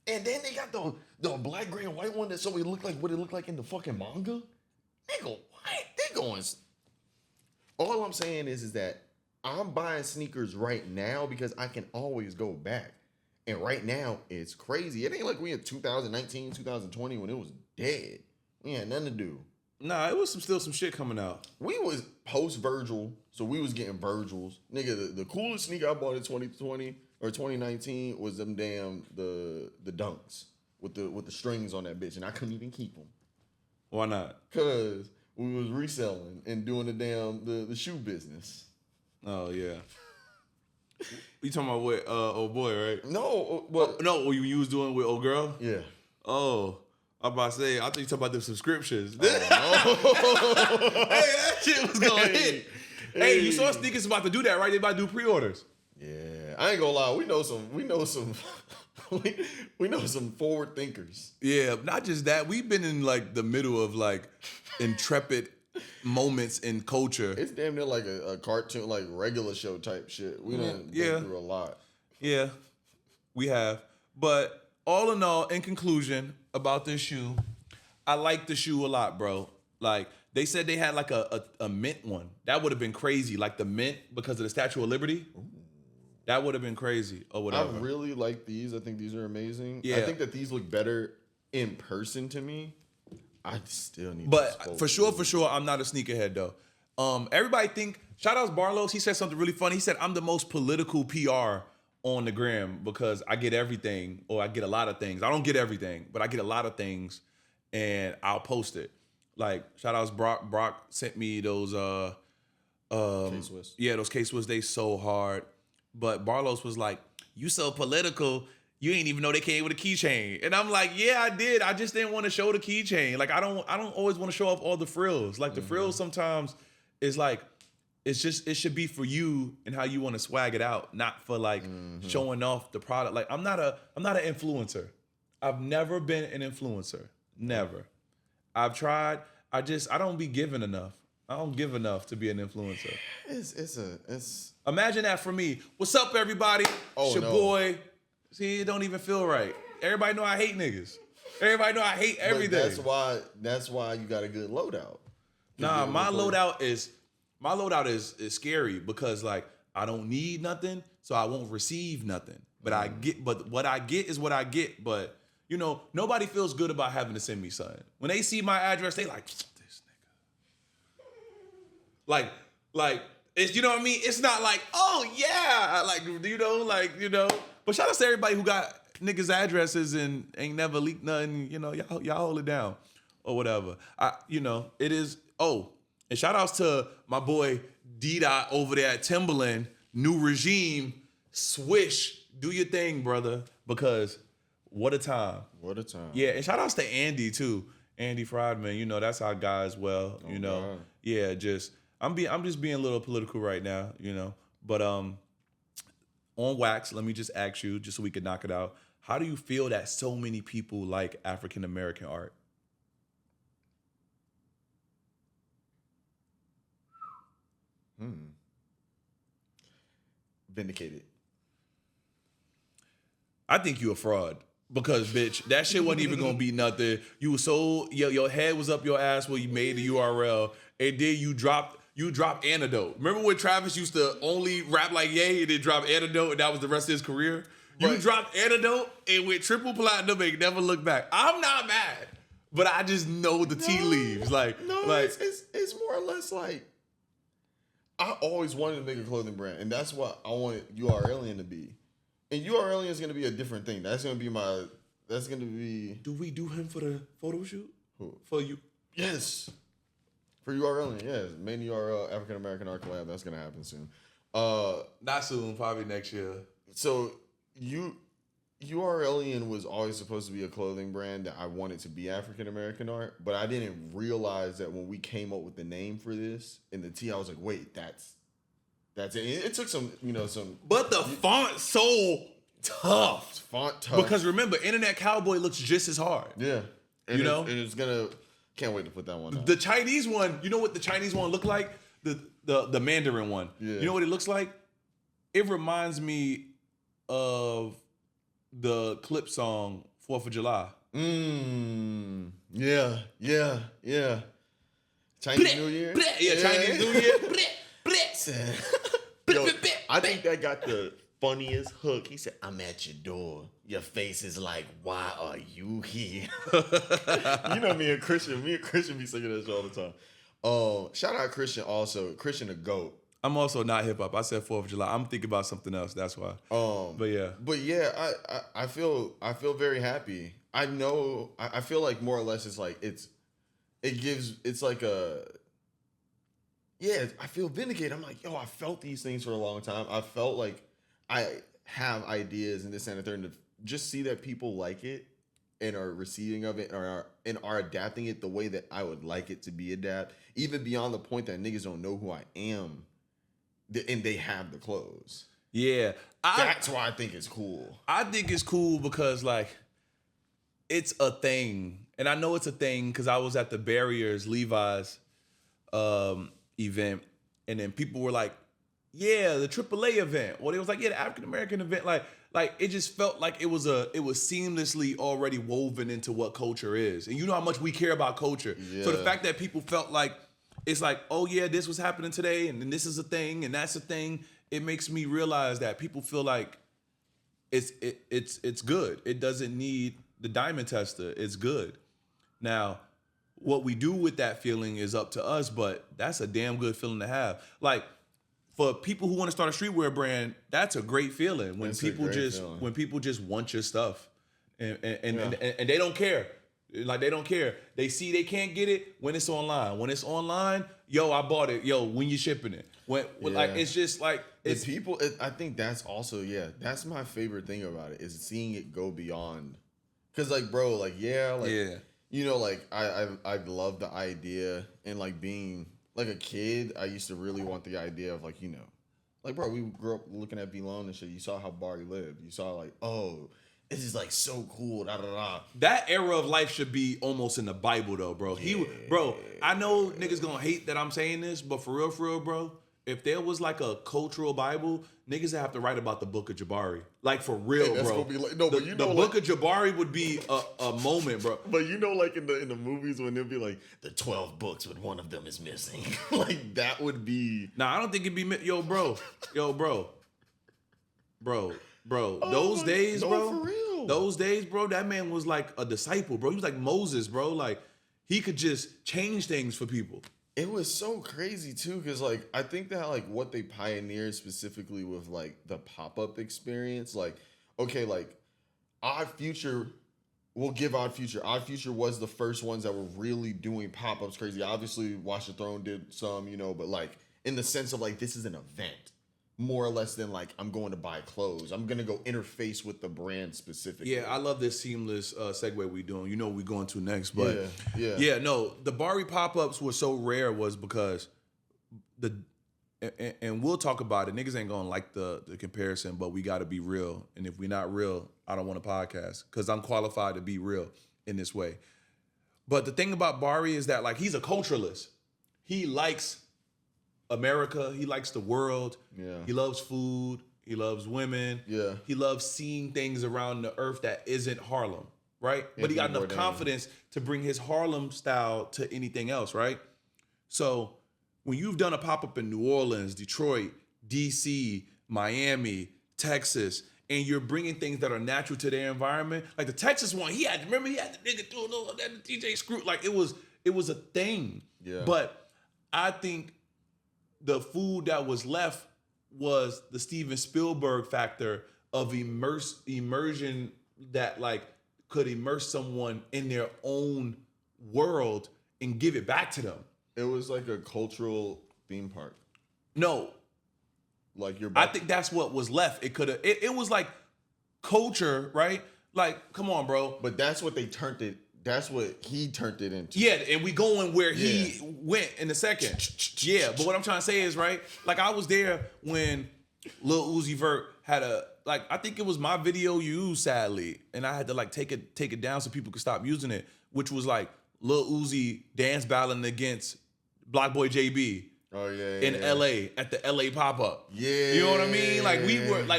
and then they got the black, gray, and white one that so it looked like what it looked like in the fucking manga. Nigga, what? They going. All I'm saying is that I'm buying sneakers right now because I can always go back. And right now, it's crazy. It ain't like we in 2019, 2020 when it was dead. We had nothing to do. Nah, it was still some shit coming out. We was post Virgil, so we was getting Virgils. Nigga, the coolest sneaker I bought in 2020 or 2019 was them damn the Dunks with the strings on that bitch, and I couldn't even keep them. Why not? Cause we was reselling and doing the shoe business. Oh yeah. You talking about with old boy, right? No, what? No, you was doing with old girl? Yeah. Oh. I'm about to say, I thought you talking about the subscriptions. Oh, hey, that shit was going to hit. Hey, you saw Sneakers about to do that, right? They about to do pre-orders. Yeah, I ain't gonna lie. We know some forward thinkers. Yeah, not just that. We've been in like the middle of like intrepid moments in culture. It's damn near like a cartoon, like regular show type shit. We done been through a lot. Yeah, we have. But all in all, in conclusion about this shoe, I like the shoe a lot, bro. Like, they said they had like a mint one. That would have been crazy. Like the mint because of the Statue of Liberty. Ooh. That would have been crazy or whatever. I really like these. I think these are amazing. Yeah. I think that these look better in person to me. I still need But for sure, I'm not a sneakerhead though. Everybody think, shout outs Barlow's, he said something really funny. He said, I'm the most political PR on the gram because I get everything, or I get a lot of things. I don't get everything, but I get a lot of things, and I'll post it. Like, shout outs Brock. Brock sent me those K-Swiss. Yeah, those K-Swiss, they so hard. But Barlow's was like, you so political, you ain't even know they came with a keychain. And I'm like, yeah, I did. I just didn't want to show the keychain. Like, I don't always want to show off all the frills. Like, the frills sometimes is like, it should be for you and how you want to swag it out, not for like showing off the product. Like, I'm not an influencer. I've never been an influencer. Never. I've tried. I don't be giving enough. I don't give enough to be an influencer. It's Imagine that for me. What's up, everybody? Oh, it's your boy. See, it don't even feel right. Everybody know I hate niggas. Everybody know I hate everything. But that's why you got a good loadout. Nah, my loadout is scary because like I don't need nothing, so I won't receive nothing. But what I get is what I get. But you know, nobody feels good about having to send me something. When they see my address, they like this nigga. Like it's, you know what I mean? It's not like, oh yeah, But shout out to everybody who got niggas' addresses and ain't never leaked nothing. You know, y'all hold it down or whatever. It is. Oh, and shout outs to my boy D-Dot over there at Timberland. New regime, swish, do your thing, brother. Because what a time. What a time. Yeah, and shout outs to Andy too. Andy Friedman, you know, that's our guy as well. You know. God. Yeah, I'm just being a little political right now, you know. But on wax, let me just ask you, just so we can knock it out. How do you feel that so many people like African American art? Vindicated. I think you a fraud. Because, bitch, that shit wasn't even gonna be nothing. You were so your head was up your ass when you made the URL, and then you dropped Antidote. Remember when Travis used to only rap like Ye and then drop Antidote, and that was the rest of his career? You dropped Antidote and went triple platinum and never looked back. I'm not mad, but I just know the tea leaves. It's more or less like I always wanted to make a clothing brand, and that's what I wanted URLian to be. And URLian is going to be a different thing. That's going to be. Do we do him for the photo shoot? Who? For you? Yes. For URLian, yes. Main URL, African American Art Collab. That's going to happen soon. Not soon, probably next year. So, URLian was always supposed to be a clothing brand that I wanted to be African American art, but I didn't realize that when we came up with the name for this in the T, I was like, wait, that's it. It took some. But the font's so tough. It's font tough. Because remember, Internet Cowboy looks just as hard. Yeah. And and it's gonna. Can't wait to put that one out. The Chinese one, you know what the Chinese one look like? The Mandarin one. Yeah. You know what it looks like? It reminds me of the clip song 4th of July. Yeah. Chinese New Year? Chinese New Year. Yo, I think that got the funniest hook. He said, I'm at your door. Your face is like, why are you here? You know me and Christian be singing that shit all the time. Shout out Christian also. Christian the GOAT. I'm also not hip hop. I said 4th of July. I'm thinking about something else. That's why. But yeah, I feel very happy. I know. I feel like more or less it's like I feel vindicated. I'm like, yo, I felt these things for a long time. I felt like I have ideas and this and the third, and to just see that people like it and are receiving of it and are adapting it the way that I would like it to be adapted, even beyond the point that niggas don't know who I am. And they have the clothes. Yeah. That's why I think it's cool. I think it's cool because, like, it's a thing. And I know it's a thing because I was at the Barriers Levi's event. And then people were like, yeah, the AAA event. Well, it was like, yeah, the African American event. Like it just felt like it was seamlessly already woven into what culture is. And you know how much we care about culture. Yeah. So the fact that people felt like, it's like, oh yeah, this was happening today, and then this is a thing, and that's a thing. It makes me realize that people feel like it's good. It doesn't need the diamond tester. It's good. Now, what we do with that feeling is up to us, but that's a damn good feeling to have. Like, for people who want to start a streetwear brand, that's a great feeling when people just want your stuff, and they don't care. Like, they don't care. They see they can't get it when it's online. When it's online, yo, I bought it. Yo, when you shipping it? Like, it's just like it's people. I think that's also that's my favorite thing about it is seeing it go beyond. Cause like, bro, like you know, like I love the idea and like being like a kid. I used to really want the idea of like, you know, like, bro, we grew up looking at B-Lone and shit. You saw how Barry lived. You saw like, oh, this is like so cool. Da, da, da. That era of life should be almost in the Bible though, bro. Bro, I know niggas gonna hate that I'm saying this, but for real, bro, if there was like a cultural Bible, niggas have to write about the Book of Jabari. Like for real, Hey, that's bro. gonna be like, no, but you know, the Book of Jabari would be a moment, bro. But you know, like in the movies when they'll be like the 12 books, but one of them is missing. Like that would be. Nah, I don't think it'd be bro. Those days, no, bro. for real. Those days, bro. That man was like a disciple, bro. He was like Moses, bro. Like he could just change things for people. It was so crazy too, because like I think that like what they pioneered specifically with like the pop-up experience, like okay, like Odd Future, we'll give Odd Future. Odd Future was the first ones that were really doing pop-ups crazy. Obviously, Watch the Throne did some, you know, but like in the sense of like this is an event. More or less than like I'm going to buy clothes. I'm gonna go interface with the brand specifically. Yeah, I love this seamless segue we doing. You know what we going to next, but yeah. No, the Bari pop-ups were so rare was because and we'll talk about it. Niggas ain't gonna like the comparison, but we got to be real. And if we're not real, I don't want a podcast because I'm qualified to be real in this way. But the thing about Bari is that like he's a culturalist. He likes America. He likes the world. Yeah. He loves food. He loves women. Yeah. He loves seeing things around the earth that isn't Harlem, right? But he got enough confidence to bring his Harlem style to anything else, right? So when you've done a pop-up in New Orleans, Detroit, DC, Miami, Texas, and you're bringing things that are natural to their environment, like the Texas one, he had the nigga through the DJ Screw, like it was a thing. Yeah. But I think the food that was left was the Steven Spielberg factor of immersion that like could immerse someone in their own world and give it back to them. It was like a cultural theme park. No. Like I think that's what was left. It was like culture, right? Like, come on, bro. But that's what they turned it. That's what he turned it into. Yeah, and we going where he went in a second. Yeah, but what I'm trying to say is, right, like I was there when Lil Uzi Vert had I think it was my video used, sadly, and I had to like take it down so people could stop using it, which was like Lil Uzi dance battling against Block Boy JB. Oh yeah, in LA at the LA pop-up. Yeah. You know what I mean? Like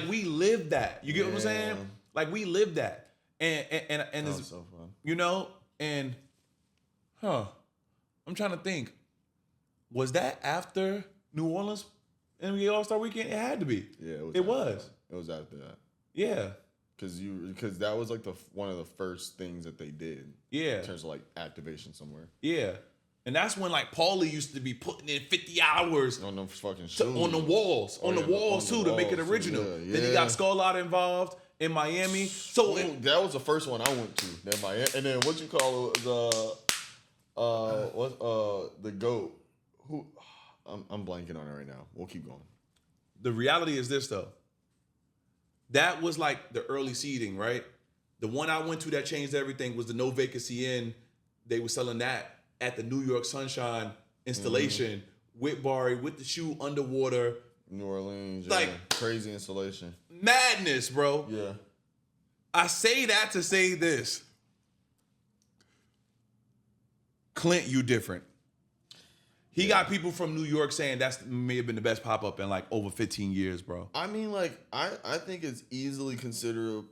we lived that. You get what I'm saying? Like we lived that. And it's so fun. You know, and I'm trying to think. Was that after New Orleans NBA All-Star Weekend? It had to be. Yeah, it was. It was after that. Yeah. Because that was like one of the first things that they did. Yeah. In terms of like activation somewhere. Yeah. And that's when like Paulie used to be putting in 50 hours on them fucking on the walls. On the walls too to make it original. Yeah. Then he got Skull involved in Miami. So that was the first one I went to. That Miami, and then what you call it, the GOAT. Who I'm blanking on it right now. We'll keep going. The reality is this though. That was like the early seeding, right? The one I went to that changed everything was the No Vacancy Inn. They were selling that at the New York Sunshine installation with Bari, with the shoe underwater. New Orleans, like crazy installation. Madness, bro. Yeah. I say that to say this. Clint, you different. He got people from New York saying that's may have been the best pop-up in like over 15 years, bro. I mean, like, I think it's easily considered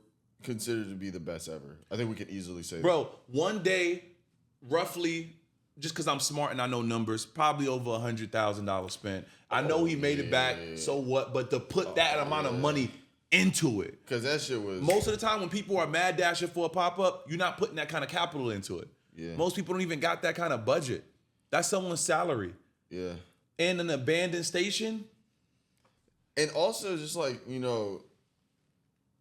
to be the best ever. I think we can easily say bro, one day, roughly, just because I'm smart and I know numbers, probably over $100,000 spent. I know he made it back, so what? But to put that amount of money into it. Because that shit was... Most of the time when people are mad dashing for a pop-up, you're not putting that kind of capital into it. Yeah. Most people don't even got that kind of budget. That's someone's salary. Yeah. And an abandoned station. And also just like, you know,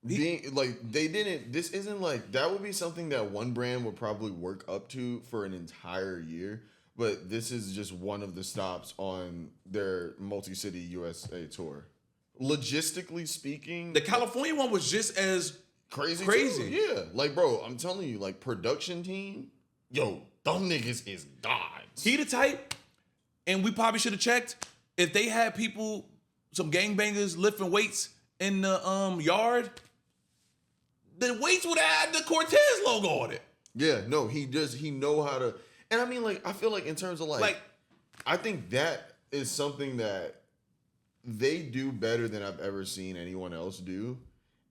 being like this isn't like, that would be something that one brand would probably work up to for an entire year. But this is just one of the stops on their multi-city USA tour. Logistically speaking, the California one was just as crazy. Too. Yeah. Like, bro, I'm telling you, like, production team, yo, them niggas is gods. He the type, and we probably should have checked, if they had people, some gangbangers lifting weights in the yard, the weights would have had the Cortez logo on it. Yeah, no, he know how to. And I mean, like, I feel like in terms of like I think that is something that they do better than I've ever seen anyone else do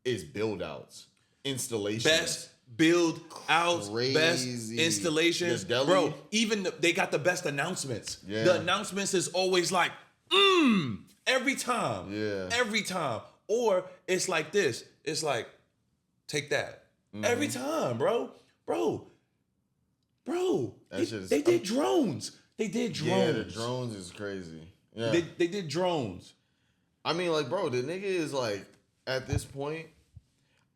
is build outs, installations. Best build outs, best installations. Bro, even they got the best announcements. Yeah. The announcements is always like, every time. Yeah. Every time. Or it's like this. It's like, take that. Every time, bro. They did drones. They did drones. Yeah, the drones is crazy. Yeah. They did drones. I mean, like, bro, the nigga is like, at this point,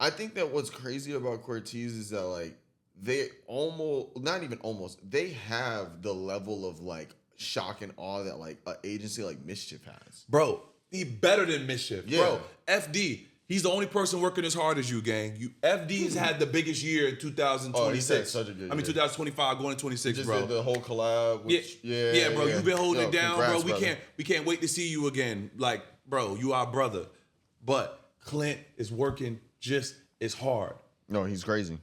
I think that what's crazy about Cortez is that, like, they almost, not even almost, they have the level of, like, shock and awe that, like, an agency like Mischief has. Bro, he better than Mischief. Yeah. Bro, FD, he's the only person working as hard as you, gang. FD's had the biggest year in 2026. Oh, he's had such a good year. 2025 going to 26, Just bro. did the whole collab. Which, yeah, bro. You've been holding it down, congrats, bro. brother. We can't wait to see you again. Like, bro, you our brother. But Clint is working just as hard. No, he's crazy.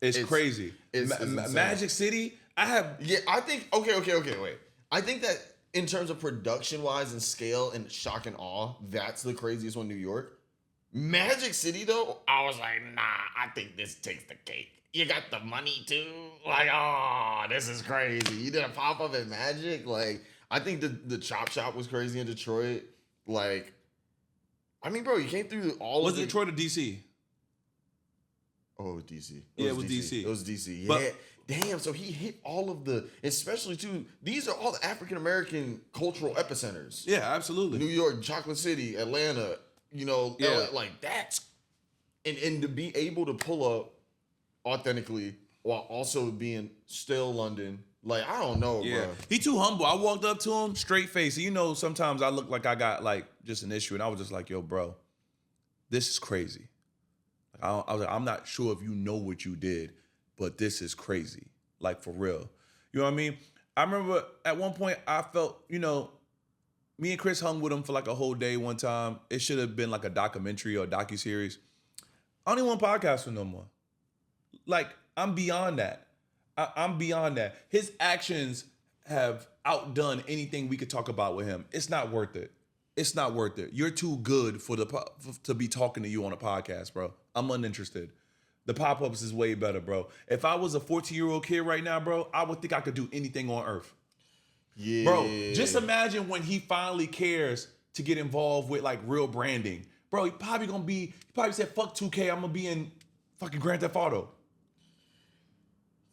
It's crazy. It's insane. Magic City, Yeah, I think, okay, wait. I think that in terms of production-wise and scale and shock and awe, that's the craziest one, New York. Magic City, though, I was like, nah, I think this takes the cake. You got the money, too? Like, oh, this is crazy. You did a pop-up at Magic? Like, I think the Chop Shop was crazy in Detroit. Like, I mean, bro, you came through all was of it Detroit or DC? Oh, it was DC. Yeah, it was DC. It was DC. Yeah. But, damn, so he hit all of the, especially too, these are all the African-American cultural epicenters. Yeah, absolutely. New York, Chocolate City, Atlanta, LA, like that's, and to be able to pull up authentically while also being still London, like, I don't know, bro. He too humble. I walked up to him, straight face. Sometimes I look like I got like just an issue, and I was just like, yo, bro, this is crazy. I was like, I'm not sure if you know what you did, but this is crazy. Like, for real. You know what I mean? I remember at one point I felt, me and Chris hung with him for like a whole day one time. It should have been like a documentary or a docuseries. I don't even want to podcast with no more. Like, I'm beyond that. I'm beyond that. His actions have outdone anything we could talk about with him. It's not worth it. It's not worth it. You're too good to be talking to you on a podcast, bro. I'm uninterested. The pop-ups is way better, bro. If I was a 14-year-old kid right now, bro, I would think I could do anything on earth. Yeah. Bro, just imagine when he finally cares to get involved with like real branding. Bro, he probably said, fuck 2K, I'm gonna be in fucking Grand Theft Auto.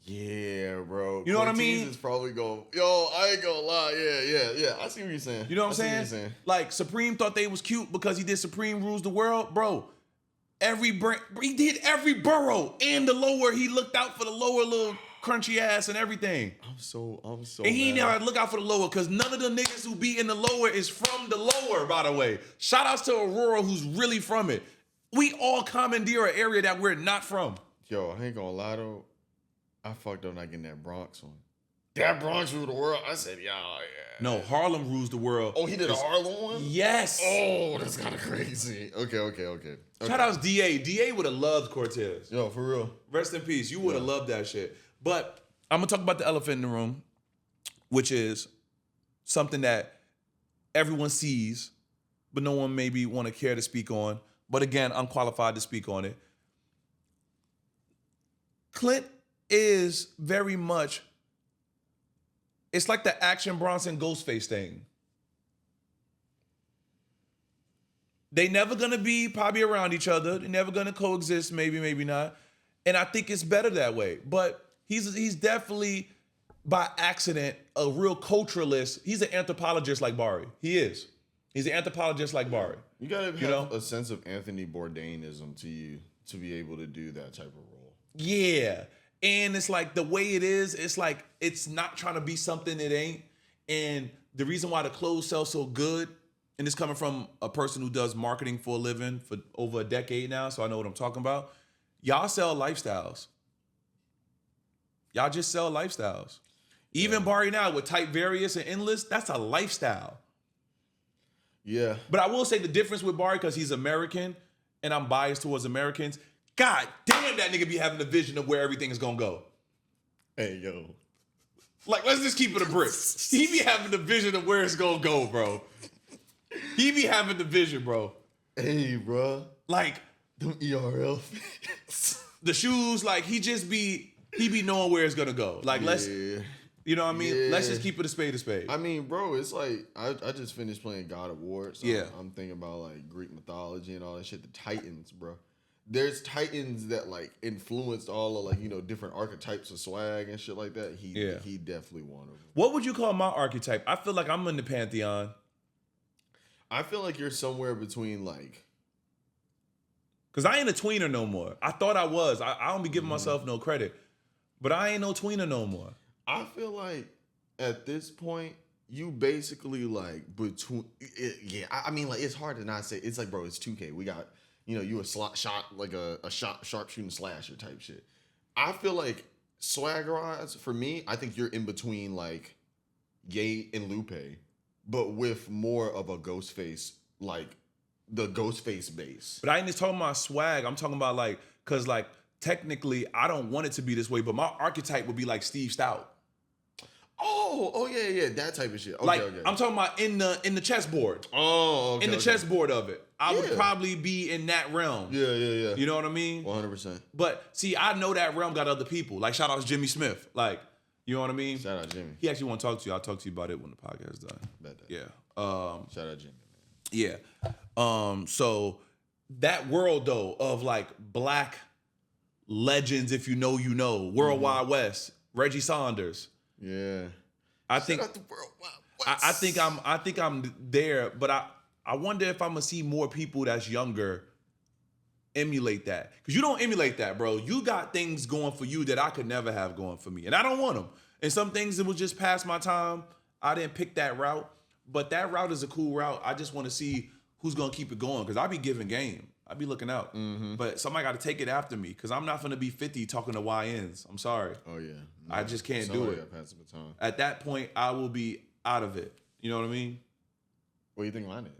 Yeah, bro. You know what I mean? Is probably going, yo, I ain't gonna lie. Yeah. I see what you're saying. You know what I'm saying? Like, Supreme thought they was cute because he did Supreme Rules the World. Bro, he did every borough and the lower. He looked out for the lower little crunchy ass and everything. I'm so. And he ain't never look out for the lower because none of the niggas who be in the lower is from the lower, by the way. Shout outs to Aurora, who's really from it. We all commandeer an area that we're not from. Yo, I ain't gonna lie though. I fucked up not getting that Bronx one. That Bronx ruled the world. I said, yeah. No, Harlem rules the world. Oh, he did a Harlem one? Yes. Oh, that's kind of crazy. Okay. Shout outs DA. DA would have loved Cortez. Yo, for real. Rest in peace. You would have loved that shit. But I'm going to talk about the elephant in the room, which is something that everyone sees, but no one maybe want to care to speak on. But again, I'm qualified to speak on it. Clint is very much, it's like the Action Bronson Ghostface thing. They never gonna be probably around each other. They're never gonna coexist, maybe not. And I think it's better that way. But he's definitely by accident a real culturalist. He's an anthropologist like Barry. He is. He's an anthropologist like Barry. You gotta have a sense of Anthony Bourdainism to you to be able to do that type of role. Yeah. And it's like the way it is, it's like it's not trying to be something it ain't. And the reason why the clothes sell so good, and it's coming from a person who does marketing for a living for over a decade now, so I know what I'm talking about. Y'all sell lifestyles. Y'all just sell lifestyles. Even Barry now with Type Various and Endless, that's a lifestyle. Yeah. But I will say the difference with Barry, because he's American, and I'm biased towards Americans, God damn, that nigga be having a vision of where everything is gonna go. Hey, yo. Like, let's just keep it a brick. He be having the vision of where it's gonna go, bro. He be having the vision, bro. Hey, bro. Like Them ERL. the shoes, like he be knowing where it's gonna go. Like let's, you know what I mean? Let's just keep it a spade. I mean, bro, it's like I just finished playing God of War, so Yeah. I'm thinking about like Greek mythology and all that shit. The Titans, bro. There's Titans that like influenced all of like, you know, different archetypes of swag and shit like that. He definitely one of them. What would you call my archetype? I feel like I'm in the pantheon. I feel like you're somewhere between like, Cause I ain't a tweener no more. I thought I was. I don't be giving myself no credit, but I ain't no tweener no more. I feel like at this point you basically like between I mean like it's hard to not say. It's like, bro, it's 2K. We got, you know, you a shot like a sharpshooting slasher type shit. I feel like swagger-wise, for me, I think you're in between like Ye and Lupe, but with more of a ghost face, like the ghost face base. But I ain't just talking about swag. I'm talking about like, cause like technically I don't want it to be this way, but my archetype would be like Steve Stout. Oh yeah, that type of shit. Okay, Like okay. I'm talking about in the chessboard. Oh, okay, in the chessboard of it. I would Yeah. probably be in that realm. Yeah. You know what I mean? 100%. But see, I know that realm got other people. Like shout out to Jimmy Smith. Like, you know what I mean? Shout out Jimmy. He actually want to talk to you. I'll talk to you about it when the podcast is done. Bet that. Yeah. Shout out Jimmy, man. Yeah. So that world though of like black legends, if you know, World Wide West, Reggie Saunders. Yeah. I think Shout out the World Wide West. I think I'm there, but I wonder if I'm gonna see more people that's younger emulate that. Because you don't emulate that, bro. You got things going for you that I could never have going for me. And I don't want them. And some things that was just past my time. I didn't pick that route. But that route is a cool route. I just want to see who's gonna keep it going. Because I be giving game. I be looking out. Mm-hmm. But somebody got to take it after me. Because I'm not gonna be 50 talking to YNs. I'm sorry. Oh yeah. No, I just can't do somebody it. gotta pass the baton. At that point, I will be out of it. You know what I mean? What do you think mine is?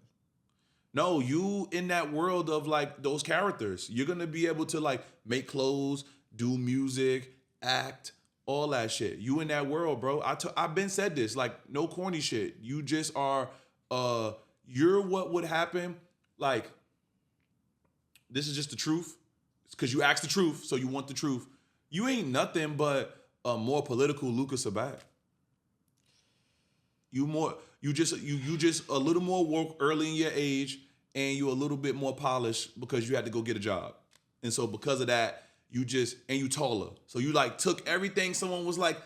No, you in that world of like those characters. You're gonna be able to like make clothes, do music, act, all that shit. You in that world, bro. I've been said this, like no corny shit. You just are you're what would happen. Like, this is just the truth. It's because you asked the truth, so you want the truth. You ain't nothing but a more political Lucas Sabat. You just a little more woke early in your age, and you a little bit more polished because you had to go get a job. And so because of that, you taller. So you like took everything someone was like,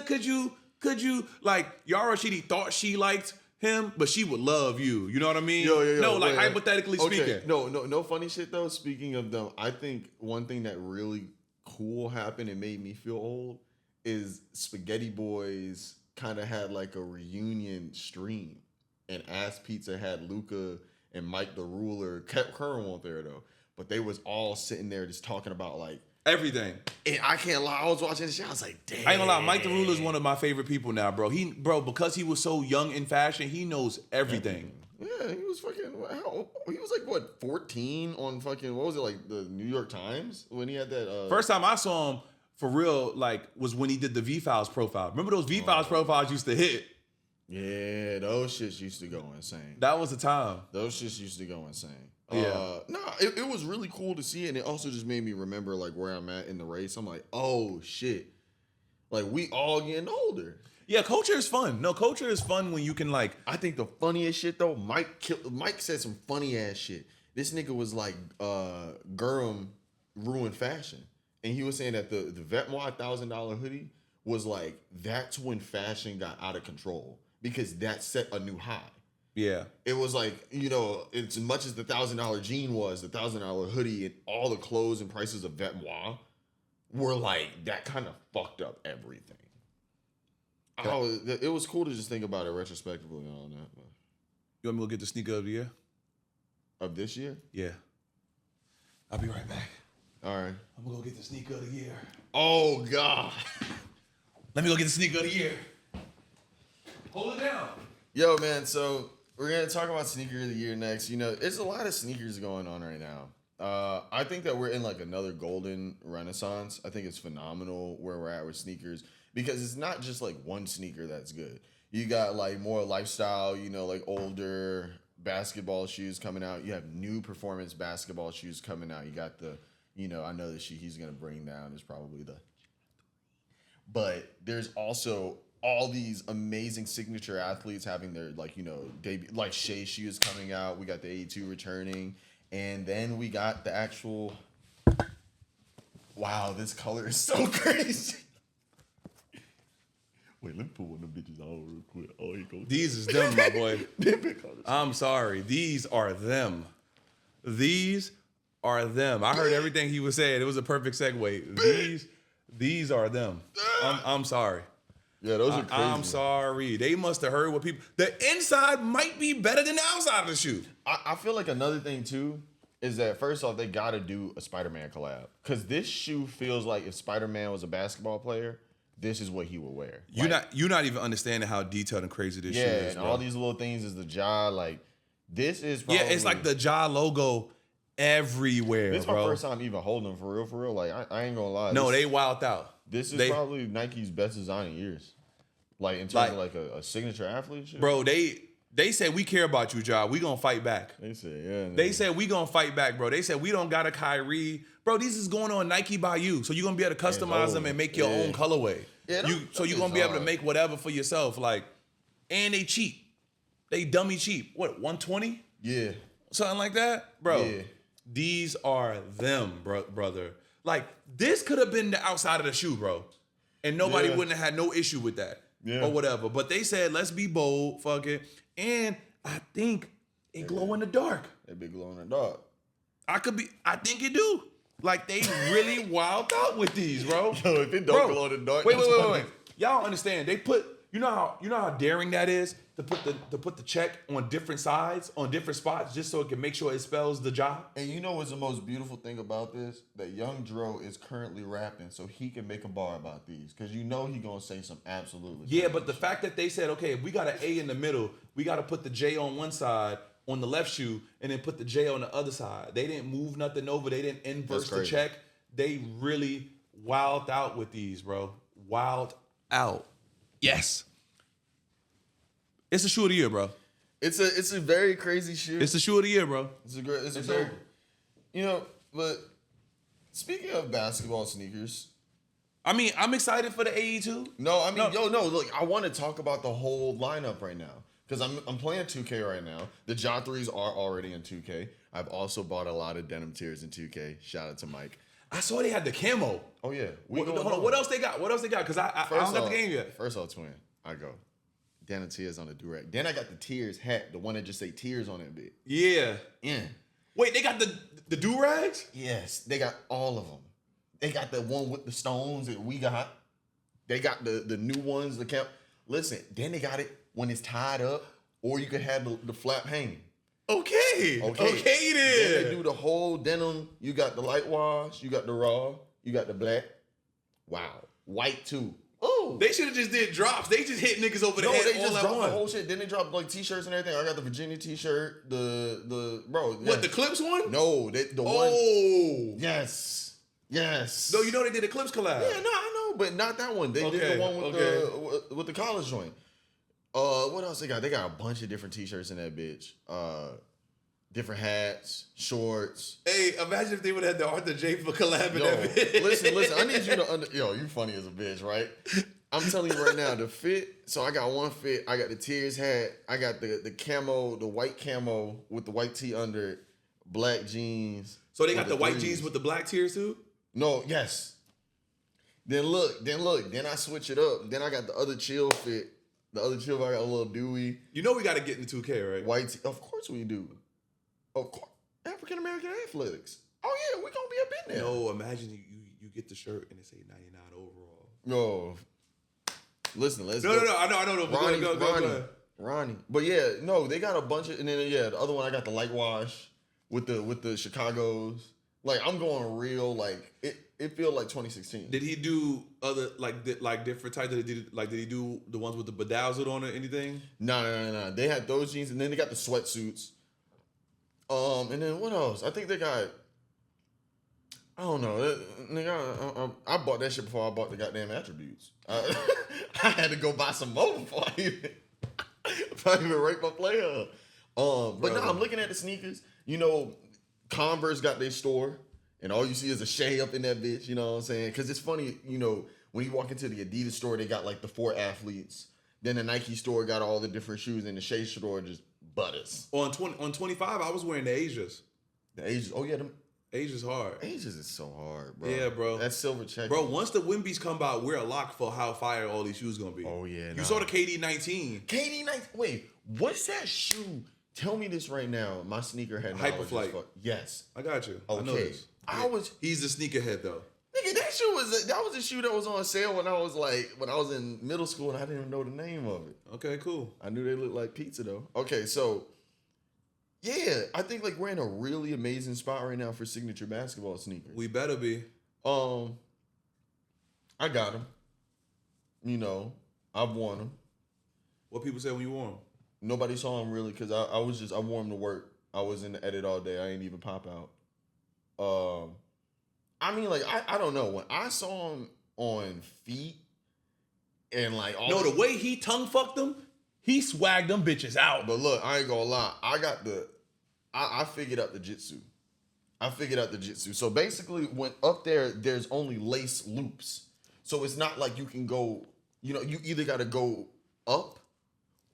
could you like Yara Shidi thought she liked him, but she would love you. You know what I mean? Yo, no, like wait, hypothetically speaking. No funny shit though. Speaking of them, I think one thing that really cool happened and made me feel old is Spaghetti Boys kind of had like a reunion stream, and Ass Pizza had Luca and Mike the Ruler. Curran won't there though, but they was all sitting there just talking about like everything. And I can't lie, I was watching this shit. I was like, damn. I ain't gonna lie, Mike the Ruler is one of my favorite people now, bro. Because he was so young in fashion, he knows everything. Yeah, he was fucking. He was like what 14 on fucking what was it like the New York Times when he had that. First time I saw him for real, like, was when he did the V Files profile. Remember those V Files profiles used to hit? Yeah, those shits used to go insane. That was the time. Those shits used to go insane. Yeah. It was really cool to see it, and it also just made me remember like where I'm at in the race. I'm like, oh shit, like we all getting older. Yeah, culture is fun. No, culture is fun when you can like. I think the funniest shit though, Mike said some funny ass shit. This nigga was like, Gurham ruined fashion, and he was saying that the Vetements $1,000 hoodie was like that's when fashion got out of control because that set a new high. Yeah. It was like, you know, as much as the $1,000 jean was, the $1,000 hoodie and all the clothes and prices of Vetements were like, that kind of fucked up everything. Oh, it was cool to just think about it retrospectively on that. You want me to go get the sneaker of the year? Of this year? Yeah. I'll be right back. All right. I'm gonna go get the sneaker of the year. Oh, God. Let me go get the sneaker of the year. Hold it down. Yo, man, so we're going to talk about sneaker of the year next. You know, there's a lot of sneakers going on right now. I think that we're in like another golden renaissance. I think it's phenomenal where we're at with sneakers because it's not just like one sneaker that's good. You got like more lifestyle, you know, like older, basketball shoes coming out. You have new performance basketball shoes coming out. You got the, I know the shoe he's gonna bring down is probably the. But there's also all these amazing signature athletes having their debut, like Shea shoes coming out. We got the 82 returning, and then we got the actual. Wow, this color is so crazy. Wait, let me put one of them bitches on real quick. Oh, here goes. These is them, my boy. I'm sorry. These are them. These are them. I heard everything he was saying. It was a perfect segue. These are them. I'm sorry. Yeah, those are crazy. I'm sorry. They must have heard what people. The inside might be better than the outside of the shoe. I feel like another thing too is that first off they got to do a Spider-Man collab because this shoe feels like if Spider-Man was a basketball player, this is what he would wear. You're not even understanding how detailed and crazy this shoe is. Yeah, and bro. all these little things is the jaw. Like this is probably, it's like the jaw logo everywhere. This is my first time even holding them for real. Like I ain't gonna lie. No, they wilded out. This is probably Nike's best design in years. Like in terms of like a signature athlete shit. Bro, they said we care about you, Ja. We gonna fight back. They said, yeah. They said we gonna fight back, bro. They said we don't got a Kyrie. Bro, these is going on Nike by you. So you're gonna be able to customize them and make your own colorway. Yeah, you're gonna be able to make whatever for yourself. Like, and they cheap. They dummy cheap. What, 120? Yeah. Something like that? Bro. Yeah. These are them, brother. Like, this could have been the outside of the shoe, bro. And nobody wouldn't have had no issue with that. Yeah. Or whatever. But they said, let's be bold, fuck it. And I think it glow in the dark. They be glow in the dark. I think it do. Like, they really wild out with these, bro. Yo, if it don't glow in the dark. Wait. Y'all don't understand. They put, you know how daring that is to put the check on different sides, on different spots, just so it can make sure it spells the job. And you know what's the most beautiful thing about this? That Young Dro is currently rapping, so he can make a bar about these. Because you know he gonna say some absolutely. Yeah, but the fact that they said, okay, if we got an A in the middle, we got to put the J on one side, on the left shoe, and then put the J on the other side. They didn't move nothing over. They didn't inverse the check. They really wild out with these, bro. Wild out. Yes. It's a shoe of the year, bro. It's a very crazy shoe. It's the shoe of the year, bro. It's very, but speaking of basketball sneakers. I mean, I'm excited for the AE2. No, look, I want to talk about the whole lineup right now. Because I'm playing 2K right now. The Ja 3s are already in 2K. I've also bought a lot of denim tiers in 2K. Shout out to Mike. I saw they had the camo. Oh, yeah. Hold on. What else they got? Because I don't got the game yet. First off, twin, I go. Denim tiers on the durag. Then I got the tiers hat, the one that just say tiers on it bit. Yeah. Yeah. Wait, they got the do-rags? Yes, they got all of them. They got the one with the stones that we got. They got the new ones, the camp. Listen, then they got it when it's tied up, or you could have the flap hanging. Okay then. Then they do the whole denim. You got the light wash, you got the raw, you got the black. Wow. White too. Oh. They should have just did drops. They just hit niggas over the head. They just dropped the whole shit. Then they dropped like t-shirts and everything. I got the Virginia t-shirt, the bro. What, the Clips one? No, the one. Oh. Yes. No, you know they did a Clips collab. Yeah, no, I know, but not that one. They did the one with the college joint. What else they got? They got a bunch of different t-shirts in that bitch. Different hats, shorts. Hey, imagine if they would have had the Arthur J for collab in that bitch. Listen, I need you to you funny as a bitch, right? I'm telling you right now, the fit, so I got one fit, I got the Tears hat, I got the camo, the white camo with the white tee under it, black jeans. So they got the white jeans with the black tears too? No, yes. Then look, then I switch it up. Then I got the other chill fit. The other chill, I got a little Dewey. You know we got to get into 2K, right? White tee. Of course we do. Of course. African American athletics. Oh yeah, we gonna be up in there. No, imagine you get the shirt and it say 99 overall. No. Listen, let's go. No, I know. Go. Ronnie. But yeah, no, they got a bunch of, and then the other one I got the light wash with the Chicago's. Like I'm going real, like it feel like 2016. Did he do other like different types? Did he do the ones with the bedazzled on or anything? No. They had those jeans, and then they got the sweatsuits. And then what else? I think they got. I don't know. Nigga, I bought that shit before I bought the goddamn attributes. I had to go buy some more before I even rate my player. But no, Bro. I'm looking at the sneakers. You know, Converse got their store, and all you see is a Shea up in that bitch. You know what I'm saying? Because it's funny, you know, when you walk into the Adidas store, they got like the 4 athletes. Then the Nike store got all the different shoes, and the Shea store just butters. On 25, I was wearing the Asias. The Asians, oh yeah, them Asias hard. Asians is so hard, bro. Yeah, bro. That silver check, Bro, once the Wimbies come out, we're a lock for how fire all these shoes gonna be. Oh yeah, You saw the KD 19. KD 19. Wait, what's that shoe? Tell me this right now. My sneakerhead knowledge is Hyperflight. Yes. I got you. Okay. I know this. He's the sneakerhead though. Nigga, that was a shoe that was on sale when I was in middle school and I didn't even know the name of it. Okay, cool. I knew they looked like pizza though. Okay, so yeah, I think like we're in a really amazing spot right now for signature basketball sneakers. We better be. I got them. You know, I've worn them. What people say when you wore them? Nobody saw them really because I wore them to work. I was in the edit all day. I ain't even pop out. I mean, like I don't know, when I saw him on feet and like all the way he tongue fucked them, he swagged them bitches out. But look, I ain't gonna lie. I figured out the jitsu. So basically, when up there's only lace loops. So it's not like you can go, you know, you either gotta go up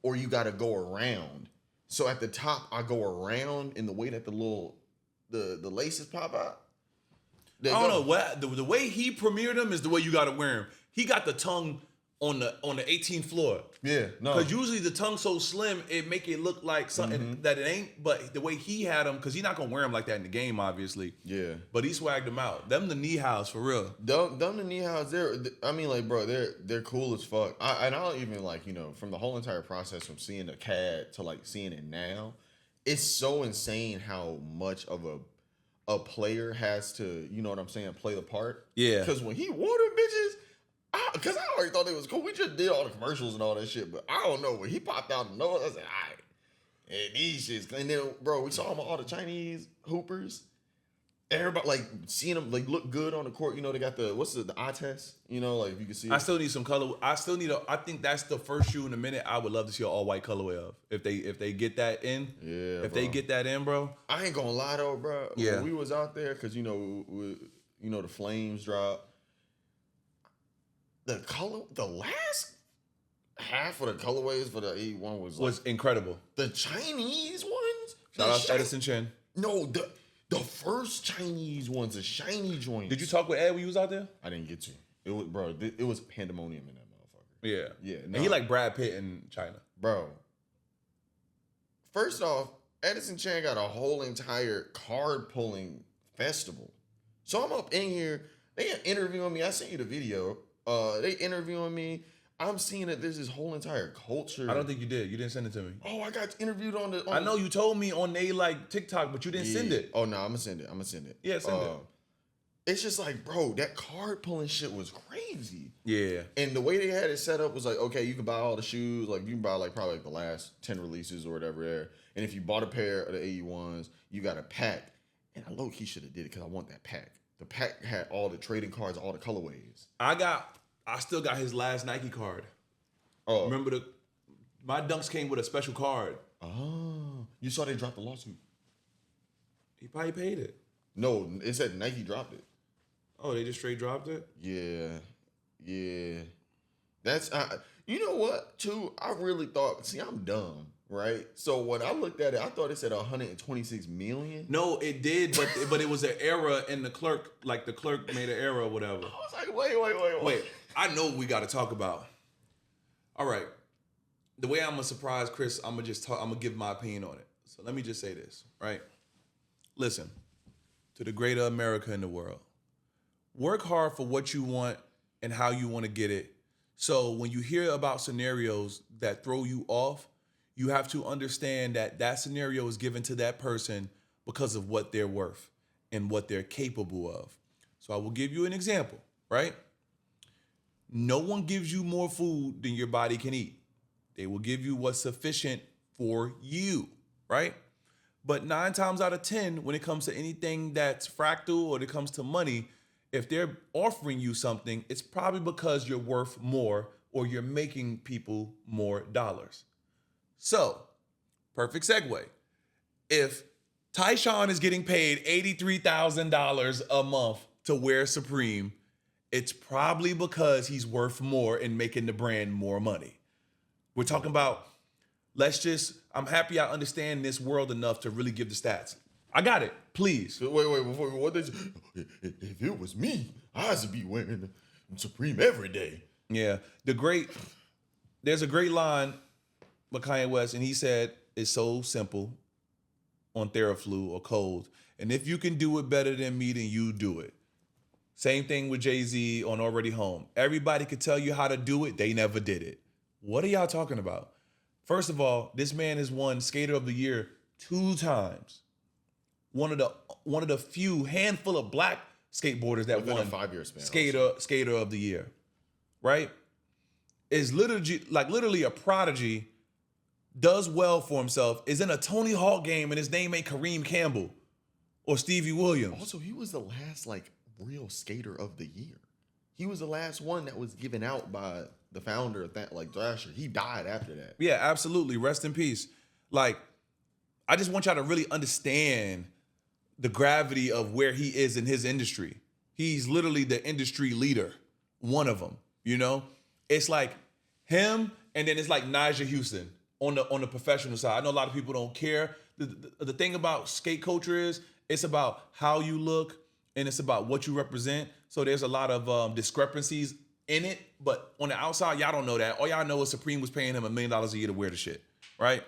or you gotta go around. So at the top, I go around in the way that the laces pop out. I don't know what the way he premiered them is the way you gotta wear them. He got the tongue on the 18th floor. Yeah, no. Because usually the tongue so slim, it make it look like something that it ain't. But the way he had them, because he's not gonna wear them like that in the game, obviously. Yeah. But he swagged them out. Them the knee highs for real. Them the knee highs, I mean, like, bro, they're cool as fuck. I don't even like, you know, from the whole entire process from seeing the CAD to like seeing it now, it's so insane how much of a player has to, you know what I'm saying, play the part. Yeah. Because when he wore them bitches, because I already thought it was cool. We just did all the commercials and all that shit, but I don't know. When he popped out and nose, I said, all right. And these shits. And then, bro, we saw him all the Chinese hoopers. Everybody, like, seeing them, like, look good on the court. You know, they got the eye test? You know, like, you can see. I still need some color. I think that's the first shoe in a minute I would love to see an all-white colorway of. If they get that in. Yeah, If they get that in, bro. I ain't gonna lie, though, bro. Yeah. When we was out there, because, you know, the flames dropped. The last half of the colorways for the 81 was incredible. The Chinese ones. Shout out to Edison Chen. No, the first Chinese ones, the shiny joints. Did you talk with Ed when you was out there? I didn't get to. It was pandemonium in that motherfucker. Yeah, yeah. And he like Brad Pitt in China, bro. First off, Edison Chen got a whole entire card pulling festival. So I'm up in here. They interviewing me. I sent you the video. They interviewing me. I'm seeing that there's this whole entire culture. I don't think you did. You didn't send it to me. Oh, I got interviewed on the. I know you told me on they like TikTok, but you didn't send it. Oh no, I'm gonna send it. Yeah, send it. It's just like, bro, that card pulling shit was crazy. Yeah. And the way they had it set up was like, okay, you can buy all the shoes. Like you can buy like probably like the last 10 releases or whatever there. And if you bought a pair of the 81s, you got a pack. And I low key should have did it because I want that pack. The pack had all the trading cards, all the colorways. I still got his last Nike card. Oh. Remember my dunks came with a special card. Oh. You saw they dropped the lawsuit. He probably paid it. No, it said Nike dropped it. Oh, they just straight dropped it? Yeah. That's, you know what, too? I really thought, see, I'm dumb, right? So when I looked at it, I thought it said 126 million. No, it did, but it was an error in the clerk made an error or whatever. I was like, wait. I know what we got to talk about. All right. The way I'm going to surprise Chris, I'm going to give my opinion on it. So let me just say this, right? Listen, to the greater America in the world, work hard for what you want and how you want to get it. So when you hear about scenarios that throw you off, you have to understand that that scenario is given to that person because of what they're worth and what they're capable of. So I will give you an example, right? No one gives you more food than your body can eat. They will give you what's sufficient for you, right? But 9 times out of 10, when it comes to anything that's fractal or it comes to money, if they're offering you something, it's probably because you're worth more or you're making people more dollars. So, perfect segue. If Tyshawn is getting paid $83,000 a month to wear Supreme, it's probably because he's worth more and making the brand more money. We're talking about, I'm happy I understand this world enough to really give the stats. I got it, please. Wait, before what did you, if it was me, I'd be wearing Supreme every day. Yeah, there's a great line by Kanye West, and he said, it's so simple on Theraflu or cold. And if you can do it better than me, then you do it. Same thing with Jay-Z on Already Home. Everybody could tell you how to do it. They never did it. What are y'all talking about? First of all, this man has won Skater of the Year 2 times. One of the few handful of black skateboarders that within won a 5-year span. Skater of the Year. Right? Is literally a prodigy, does well for himself, is in a Tony Hawk game, and his name ain't Kareem Campbell or Stevie Williams. Also, he was the last real Skater of the Year. He was the last one that was given out by the founder of that, Thrasher. He died after that. Yeah, absolutely. Rest in peace. I just want y'all to really understand the gravity of where he is in his industry. He's literally the industry leader, one of them. It's like him, and then it's like Nigel Houston on the professional side. I know a lot of people don't care. The thing about skate culture is it's about how you look and it's about what you represent. So there's a lot of discrepancies in it. But on the outside, y'all don't know that. All y'all know is Supreme was paying him $1 million a year to wear the shit, right?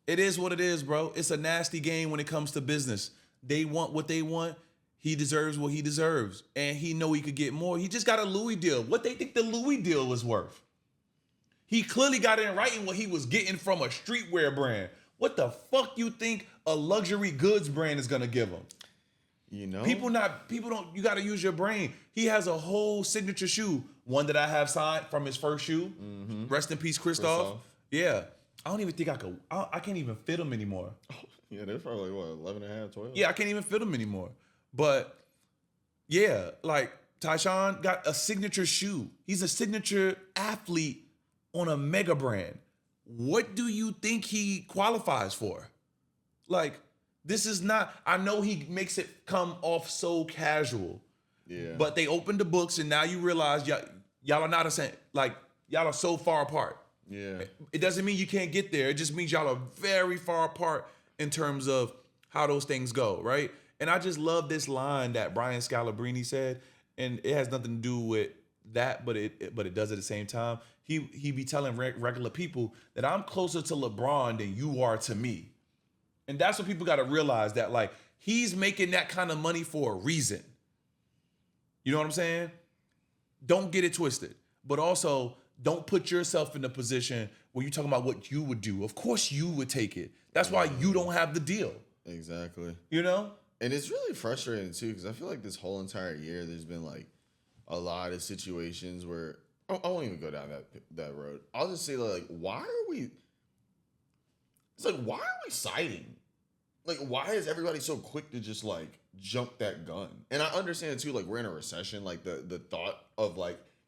It is what it is, bro. It's a nasty game when it comes to business. They want what they want. He deserves what he deserves. And he know he could get more. He just got a Louis deal. What they think the Louis deal was worth? He clearly got it in writing what he was getting from a streetwear brand. What the fuck you think a luxury goods brand is gonna give him? People don't, you gotta use your brain. He has a whole signature shoe. One that I have signed from his first shoe. Mm-hmm. Rest in peace, Christoph. Yeah. I don't even think I can't even fit them anymore. Oh, yeah, they're probably 11 and a half, 12? Yeah, I can't even fit them anymore. But yeah, Tyshawn got a signature shoe. He's a signature athlete on a mega brand. What do you think he qualifies for? This is not, I know he makes it come off so casual. Yeah. But they opened the books and now you realize y'all are not y'all are so far apart. Yeah. It doesn't mean you can't get there. It just means y'all are very far apart in terms of how those things go, right? And I just love this line that Brian Scalabrine said, and it has nothing to do with that, but it does at the same time. He be telling regular people that I'm closer to LeBron than you are to me. And that's what people got to realize, that he's making that kind of money for a reason. You know what I'm saying? Don't get it twisted. But also, don't put yourself in a position where you're talking about what you would do. Of course you would take it. That's why you don't have the deal. Exactly. And it's really frustrating too, because I feel like this whole entire year there's been a lot of situations where I won't even go down that road. I'll just say why are we? It's why are we citing? Why is everybody so quick to just jump that gun? And I understand too, we're in a recession. The thought of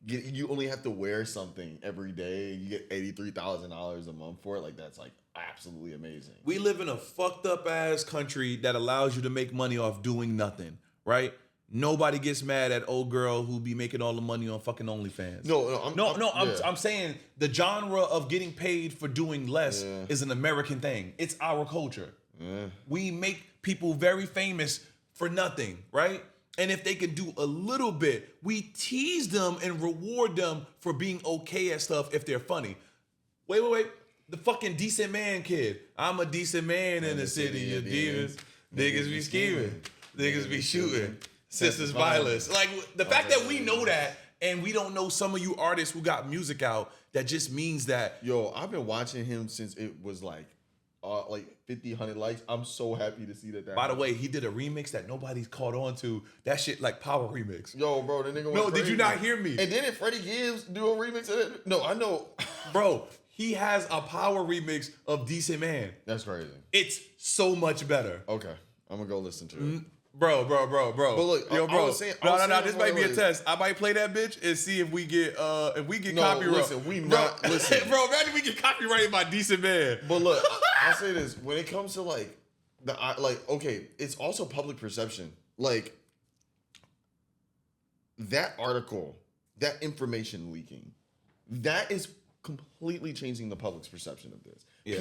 you only have to wear something every day. You get $83,000 a month for it. That's absolutely amazing. We live in a fucked up ass country that allows you to make money off doing nothing, right? Nobody gets mad at old girl who be making all the money on fucking OnlyFans. I'm saying the genre of getting paid for doing less is an American thing. It's our culture. Yeah. We make people very famous for nothing, right? And if they can do a little bit, we tease them and reward them for being okay at stuff if they're funny. Wait. The fucking decent man kid. I'm a decent man in the city of demons. Niggas be scheming. Niggas be shooting. Sisters violence. The fact that we know that and we don't know some of you artists who got music out, that just means that. Yo, I've been watching him since it was 50, 100 likes. I'm so happy to see that. By the way, he did a remix that nobody's caught on to. That shit power remix. Yo, bro, the nigga went No, crazy. Did you not hear me? And didn't Freddie Gibbs do a remix of it? No, I know. Bro, he has a power remix of Decent Man. That's crazy. It's so much better. Okay, I'm gonna go listen to it. Bro. But look, yo, bro. No. This might be a like, test. I might play that bitch and see if we get copyright. Listen, Bro, imagine we get copyrighted by Decent Man. But look, I'll say this: when it comes to like okay, it's also public perception. Like that article, that information leaking, that is completely changing the public's perception of this. Yeah.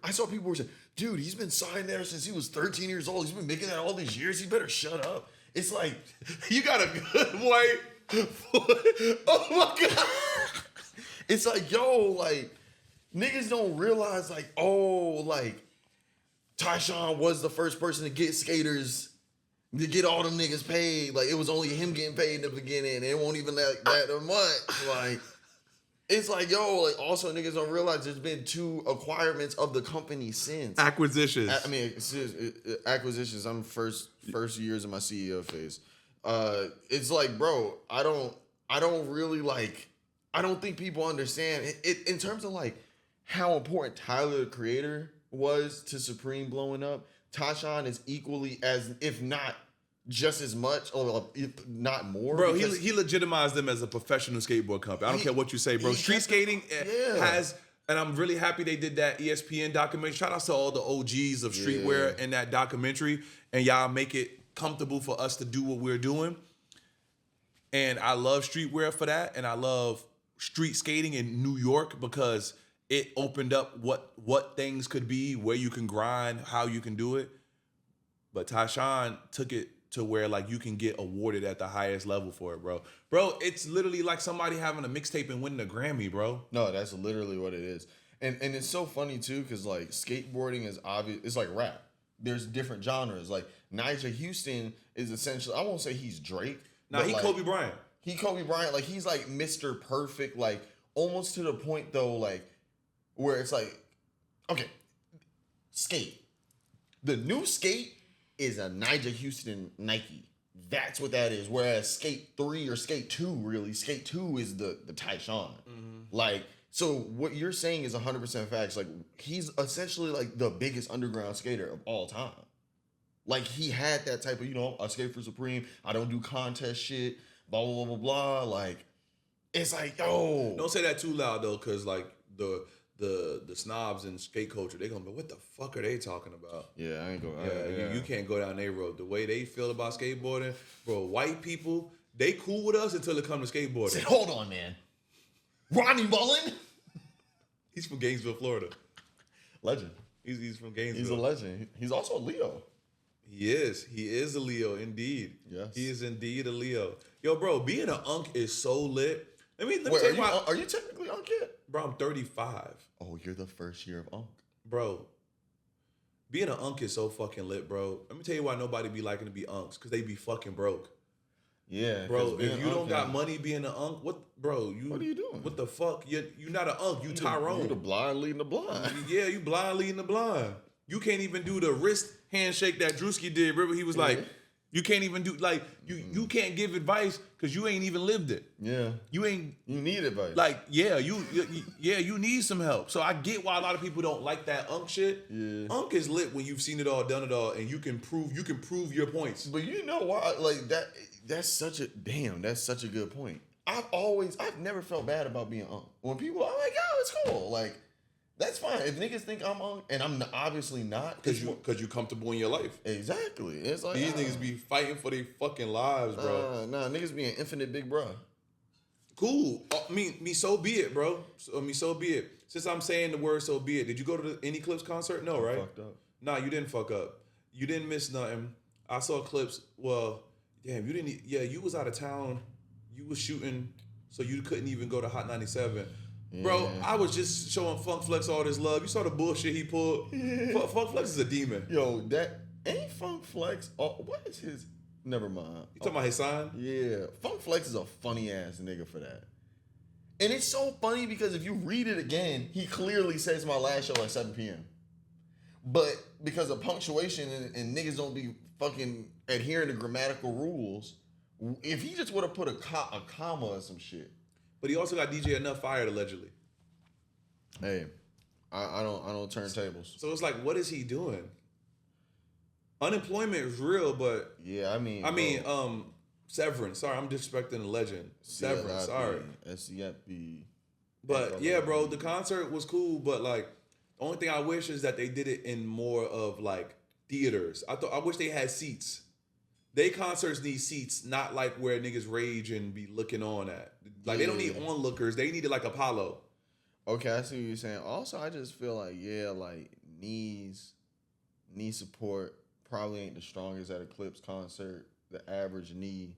I saw people were saying, dude, he's been signed there since he was 13 years old. He's been making that all these years. He better shut up. It's like, you got a good white. Oh my God. It's like, yo, like, niggas don't realize, like, oh, like, Tyshawn was the first person to get skaters, to get all them niggas paid. Like, it was only him getting paid in the beginning. It won't even like that much. Like, it's like, yo, like, also niggas don't realize there's been 2 acquirements of the company since. Acquisitions. Acquisitions. I'm first years of my CEO phase. It's like, bro, I don't really like, I don't think people understand it in terms of like how important Tyler the Creator was to Supreme blowing up. Tyshawn is equally as, if not just as much, or if not more. Bro, he legitimized them as a professional skateboard company. I don't care what you say, bro. Street skating has, and I'm really happy they did that ESPN documentary. Shout out to all the OGs of streetwear in that documentary, and y'all make it comfortable for us to do what we're doing. And I love streetwear for that, and I love street skating in New York because it opened up what things could be, where you can grind, how you can do it. But Tyshawn took it to where like you can get awarded at the highest level for it, bro. Bro, it's literally like somebody having a mixtape and winning a Grammy, bro. No, that's literally what it is. And it's so funny too, because like skateboarding is obvious. It's like rap. There's different genres. Like Nigel Houston is essentially, I won't say he's Drake. Nah, he like, Kobe Bryant. He Kobe Bryant. Like he's like Mr. Perfect. Like almost to the point though, like where it's like, okay, skate. The new skate is a Nigel Houston Nike. That's what that is. Whereas Skate 3 or Skate 2, really, Skate 2 is the Tyshawn. Mm-hmm. Like, so what you're saying is 100% facts. Like, he's essentially like the biggest underground skater of all time. Like, he had that type of, you know, I skate for Supreme, I don't do contest shit, blah, blah, blah, blah, blah. Like, it's like, yo. Don't say that too loud, though, because, like, the snobs in skate culture, they're gonna be, what the fuck are they talking about? Yeah, I ain't going. Yeah, you can't go down their road. The way they feel about skateboarding, bro, white people, they cool with us until it comes to skateboarding. Say, hold on, man. Ronnie Mullen? He's from Gainesville, Florida. Legend. He's from Gainesville. He's a legend. He's also a Leo. He is a Leo, indeed. Yes. He is indeed a Leo. Yo, bro, being an unk is so lit. Let me Wait, tell you why. Are you technically unk yet? Bro, I'm 35. Oh, you're the first year of unk. Bro, being an unk is so fucking lit, bro. Let me tell you why nobody be liking to be unks, because they be fucking broke. Yeah. Bro, if you don't got money being an unk, what are you doing? What the fuck? You're not an unk, you Tyrone. You the blind leading the blind. Yeah, you blind leading the blind. You can't even do the wrist handshake that Drewski did. Remember, he was like, you can't even do, like, you can't give advice because you ain't even lived it. Yeah. You need advice. Like, you need some help. So I get why a lot of people don't like that unk shit. Yeah. Unk is lit when you've seen it all, done it all, and you can prove your points. But you know why? Like that's such a good point. I've never felt bad about being unk. When people are like, yo, it's cool. Like, that's fine. If niggas think I'm unk, and I'm obviously not. Because you're comfortable in your life. Exactly. It's like, these niggas be fighting for their fucking lives, bro. Nah, niggas be an infinite big bro. Cool. Me so be it, bro. So be it. Since I'm saying the word so be it, did you go to any Clips concert? No, right? Fucked up. Nah, you didn't fuck up. You didn't miss nothing. I saw Clips. Well, damn, you didn't. Yeah, you was out of town. You was shooting, so you couldn't even go to Hot 97. Yeah. Bro, I was just showing Funk Flex all this love. You saw the bullshit he pulled. Funk Flex is a demon. Yo, that ain't Funk Flex. What is his? Never mind. You talking about his sign? Yeah, Funk Flex is a funny ass nigga for that. And it's so funny because if you read it again, he clearly says my last show at 7 p.m. But because of punctuation and niggas don't be fucking adhering to grammatical rules, if he just would have put a comma or some shit. But he also got DJ Enough fired allegedly. Hey, I don't turn tables. So it's like, what is he doing? Unemployment is real, but yeah, I mean, Severance. Sorry, I'm disrespecting the legend. Severance. Sorry. SCFB. But yeah, bro, the concert was cool, but like, The only thing I wish is that they did it in more of like theaters. I wish they had seats. They concerts need seats, not like where niggas rage and be looking on at. Like they don't need onlookers. They needed like Apollo. Okay, I see what you're saying. Also, I just feel like like knee support probably ain't the strongest at a Clips concert. The average knee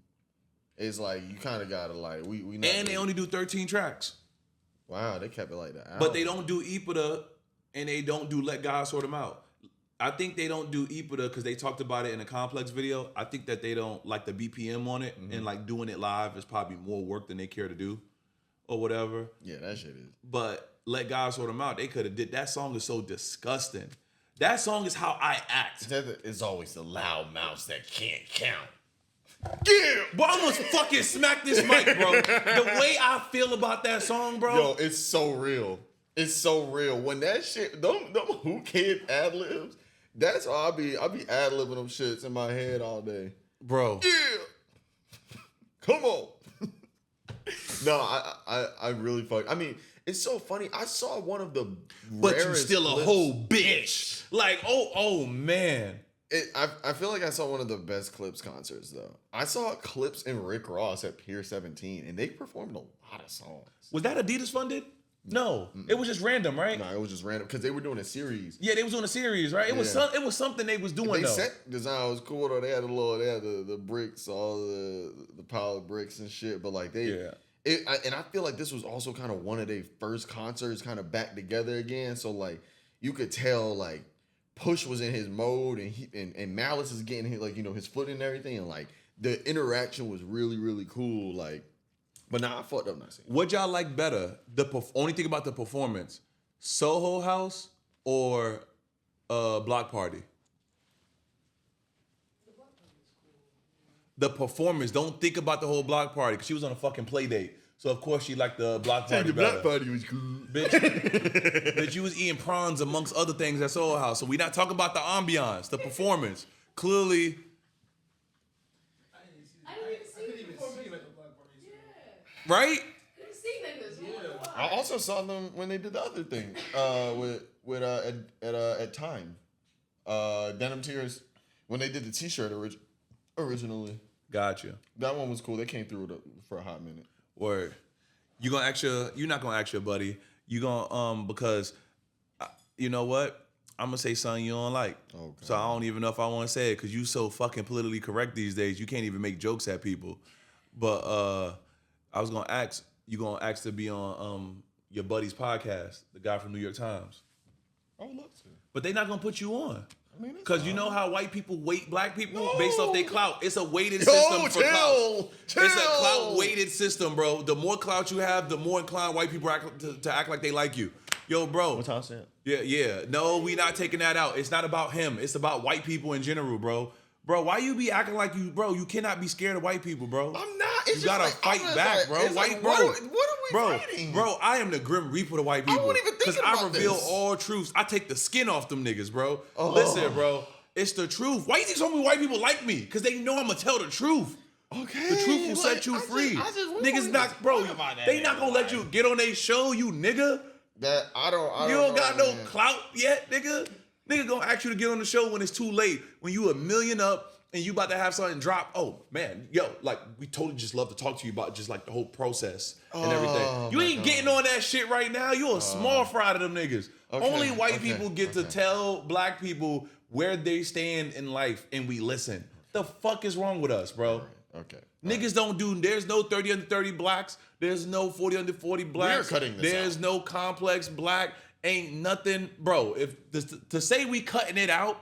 is like you kind of gotta like we not and they only do 13 tracks. Wow, they kept it like that. But they don't do Ipada and they don't do Let God Sort Them Out. I think they don't do Ipada because they talked about it in a Complex video. I think that they don't like the BPM on it, and like doing it live is probably more work than they care to do, or whatever. Yeah, that shit is. But Let God Sort Them Out, they could have did. That song is so disgusting. That song is how I act. It's always the loud mouths that can't count. Yeah, bro, I'm gonna fucking smack this mic, bro. The way I feel about that song, bro. Yo, it's so real. It's so real. When that shit, them Who Kid ad libs. That's how I be ad-libbing them shits in my head all day. Bro. Yeah. Come on. No, I really fuck. I mean, it's so funny. I saw one of the But you still clips. a whole bitch. Like, oh man. I feel like I saw one of the best Clips concerts, though. I saw Clips and Rick Ross at Pier 17, and they performed a lot of songs. Was that Adidas funded? No, it was just random, right? No, it was just random because they were doing a series. Yeah, they was doing a series, right? It was something they was doing. They though. set design was cool though. They had the bricks, all the pile of bricks and shit. But like and I feel like this was also kind of one of their first concerts, kind of back together again. So like you could tell like Push was in his mode, and Malice is getting like his foot and everything, and like the interaction was really really cool. Like. But nah, I fucked up not seeing it. What y'all like better? Only thing about the performance, Soho House or Block Party? The performance. Don't think about the whole Block Party because she was on a fucking play date. So of course she liked the Block Party the better. Block Party was cool. Bitch, you was eating prawns amongst other things at Soho House. So we not talking about the ambiance, the performance. Clearly. Right? I also saw them when they did the other thing at Time, Denim Tears, when they did the T-shirt originally. Gotcha. That one was cool. They came through for a hot minute. Word. You're not gonna ask your buddy. You gonna because you know what? I'm gonna say something you don't like. Okay. So I don't even know if I want to say it because you so fucking politically correct these days. You can't even make jokes at people. But I was gonna ask, you gonna ask to be on your buddy's podcast, the guy from New York Times. I would love to. But they not gonna put you on. I mean, because you know how white people weight black people based off their clout. It's a weighted system for clout. It's a clout weighted system, bro. The more clout you have, the more inclined white people to act like they like you. Yo, bro. What's how saying? Yeah. No, we not taking that out. It's not about him. It's about white people in general, bro. Bro, why you be acting like you cannot be scared of white people, bro. I'm not. You gotta fight back, bro. White, bro. What are we fighting? Bro, I am the Grim Reaper to white people. I won't even think about I reveal this. all truths. I take the skin off them niggas, bro. Listen, bro. It's the truth. Why you think so many white people like me? Because they know I'm gonna tell the truth. Okay. The truth will set you free. Niggas not, bro. They not gonna let you get on their show, you nigga. That I don't You don't got no man. clout yet, nigga. Nigga gonna ask you to get on the show when it's too late. When you $1 million up and you about to have something drop. Oh man, yo, like we totally just love to talk to you about just like the whole process and everything. You ain't getting on that shit right now. You a small fry to them niggas. Only white people get to tell black people where they stand in life, and we listen. The fuck is wrong with us, bro? Okay. Niggas don't do. There's no 30 under 30 blacks. There's no 40 under 40 blacks. We're cutting this There's out. no complex black. Ain't nothing, bro. If to say we cutting it out.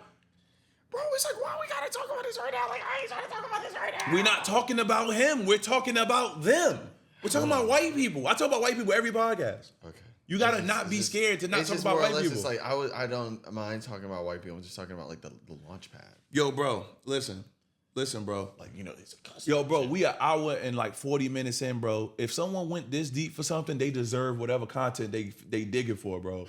Bro, it's like, why we gotta talk about this right now? Like, I ain't trying to talk about this right now. We're not talking about him. We're talking about them. We're talking about white people. I talk about white people every podcast. Okay. You gotta not be scared to not talk about white people. It's like I don't mind talking about white people. I'm just talking about like the launch pad. Yo, bro, listen, bro. Like, it's a custom. Yo, bro, we an hour and like 40 minutes in, bro. If someone went this deep for something, they deserve whatever content they dig it for, bro.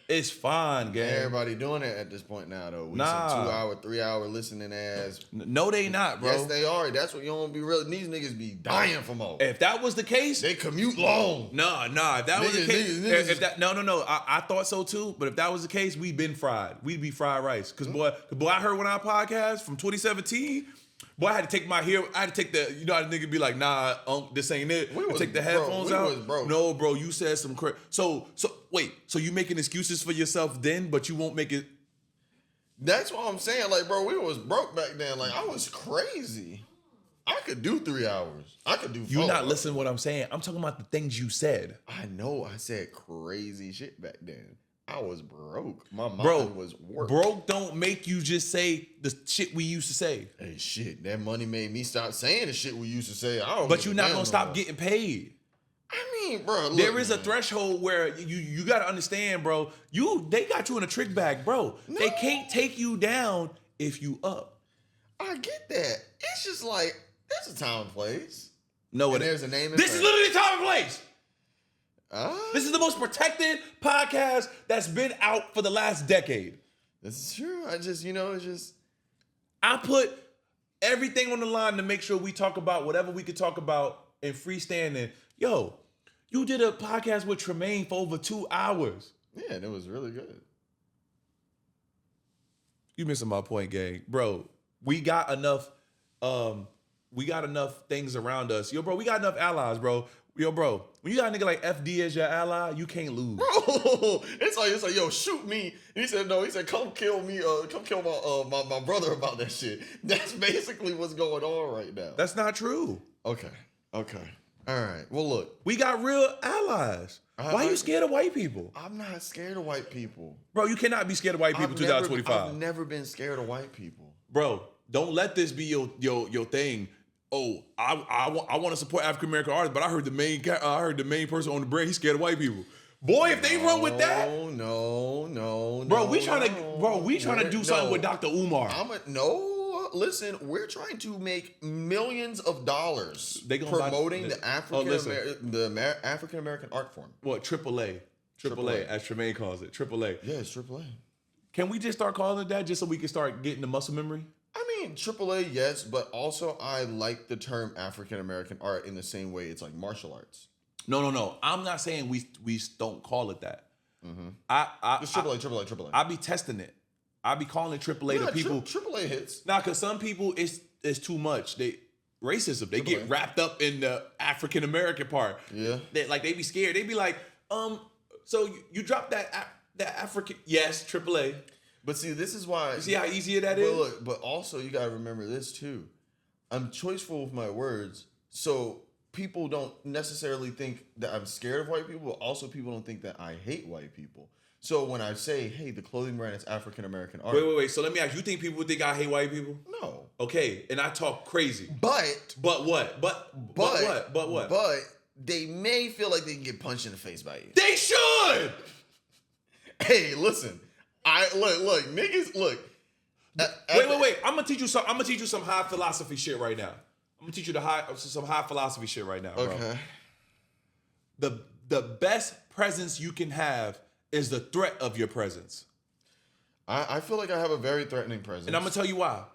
It's fine, gang. Everybody doing it at this point now, though. We Nah. some 2 hour, 3 hour listening ass. No, they not, bro. Yes, they are. That's what you don't be real. These niggas be dying for more. If that was the case, They commute long. Nah. If that was the case, if that no. I thought so too. But if that was the case, we'd been fried. We'd be fried rice. Cause boy, I heard one of our podcasts from 2017. Boy, I had to take my hair. I had to take the. You know how the nigga be like, nah, this ain't it. Take the headphones out. No, bro, you said some crap. So wait. So you making excuses for yourself then, but you won't make it. That's what I'm saying. Like, bro, we was broke back then. Like, I was crazy. I could do 3 hours. I could do 4. You're not listening to what I'm saying. I'm talking about the things you said. I know I said crazy shit back then. I was broke. My mind was work. Broke don't make you just say the shit we used to say. Hey, shit, that money made me stop saying the shit we used to say. But you're not gonna stop getting paid. I mean, bro, look, there is a threshold where you gotta understand, bro. They got you in a trick bag, bro. No. They can't take you down if you up. I get that. It's just like there's a time and place. No, and there's a name. This is literally time and place. This is the most protected podcast that's been out for the last decade. This is true. I just, it's just. I put everything on the line to make sure we talk about whatever we could talk about in freestanding. Yo, you did a podcast with Tremaine for over 2 hours. Yeah, and it was really good. You missing my point, gang. Bro, we got enough things around us. Yo, bro, we got enough allies, bro. Yo, bro, when you got a nigga like FD as your ally, you can't lose. Bro, it's like, yo, shoot me. And he said, no, he said, come kill me, come kill my brother about that shit. That's basically what's going on right now. That's not true. Okay. All right. Well, look. We got real allies. Why are you scared of white people? I'm not scared of white people. Bro, you cannot be scared of white people 2025. I've never been scared of white people. Bro, don't let this be your thing. Oh, I want to support African American artists, but I heard the main person on the brand, he's scared of white people. Boy, if they run with that, no, bro, we trying to do something with Dr. Umar. Listen, we're trying to make millions of dollars promoting the African American art form. What, AAA, as Tremaine calls it, AAA. Yeah, it's AAA. Can we just start calling it that just so we can start getting the muscle memory? I mean, AAA, yes, but also I like the term African American art in the same way it's like martial arts. No. I'm not saying we don't call it that. Mm-hmm. It's AAA. I be testing it. I be calling it AAA to people. AAA hits. Nah, because some people it's too much. Racism. They get wrapped up in the African American part. Yeah. They be scared. They be like, so you dropped that African? Yes, AAA. But see, this is why. You see how easy that is? Look, but also you gotta remember this too. I'm choiceful with my words, so people don't necessarily think that I'm scared of white people. But also, people don't think that I hate white people. So when I say, "Hey, the clothing brand is African American art," wait. So let me ask you: think people would think I hate white people? No. Okay, and I talk crazy. But what? But what? But they may feel like they can get punched in the face by you. They should. Hey, listen. Look, niggas, look. Wait. I'm gonna teach you some high philosophy shit right now. I'm gonna teach you some high philosophy shit right now, bro. Okay. The best presence you can have is the threat of your presence. I feel like I have a very threatening presence. And I'm gonna tell you why.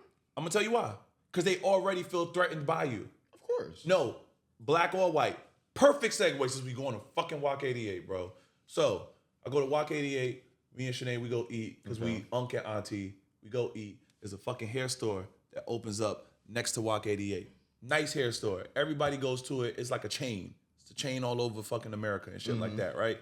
Because they already feel threatened by you. Of course. No, black or white. Perfect segue since we going to fucking Walk 88, bro. So I go to Walk 88. Me and Shanae, we go eat because we uncle auntie. We go eat. There's a fucking hair store that opens up next to Walk 88. Nice hair store. Everybody goes to it. It's like a chain. It's a chain all over fucking America and shit like that, right?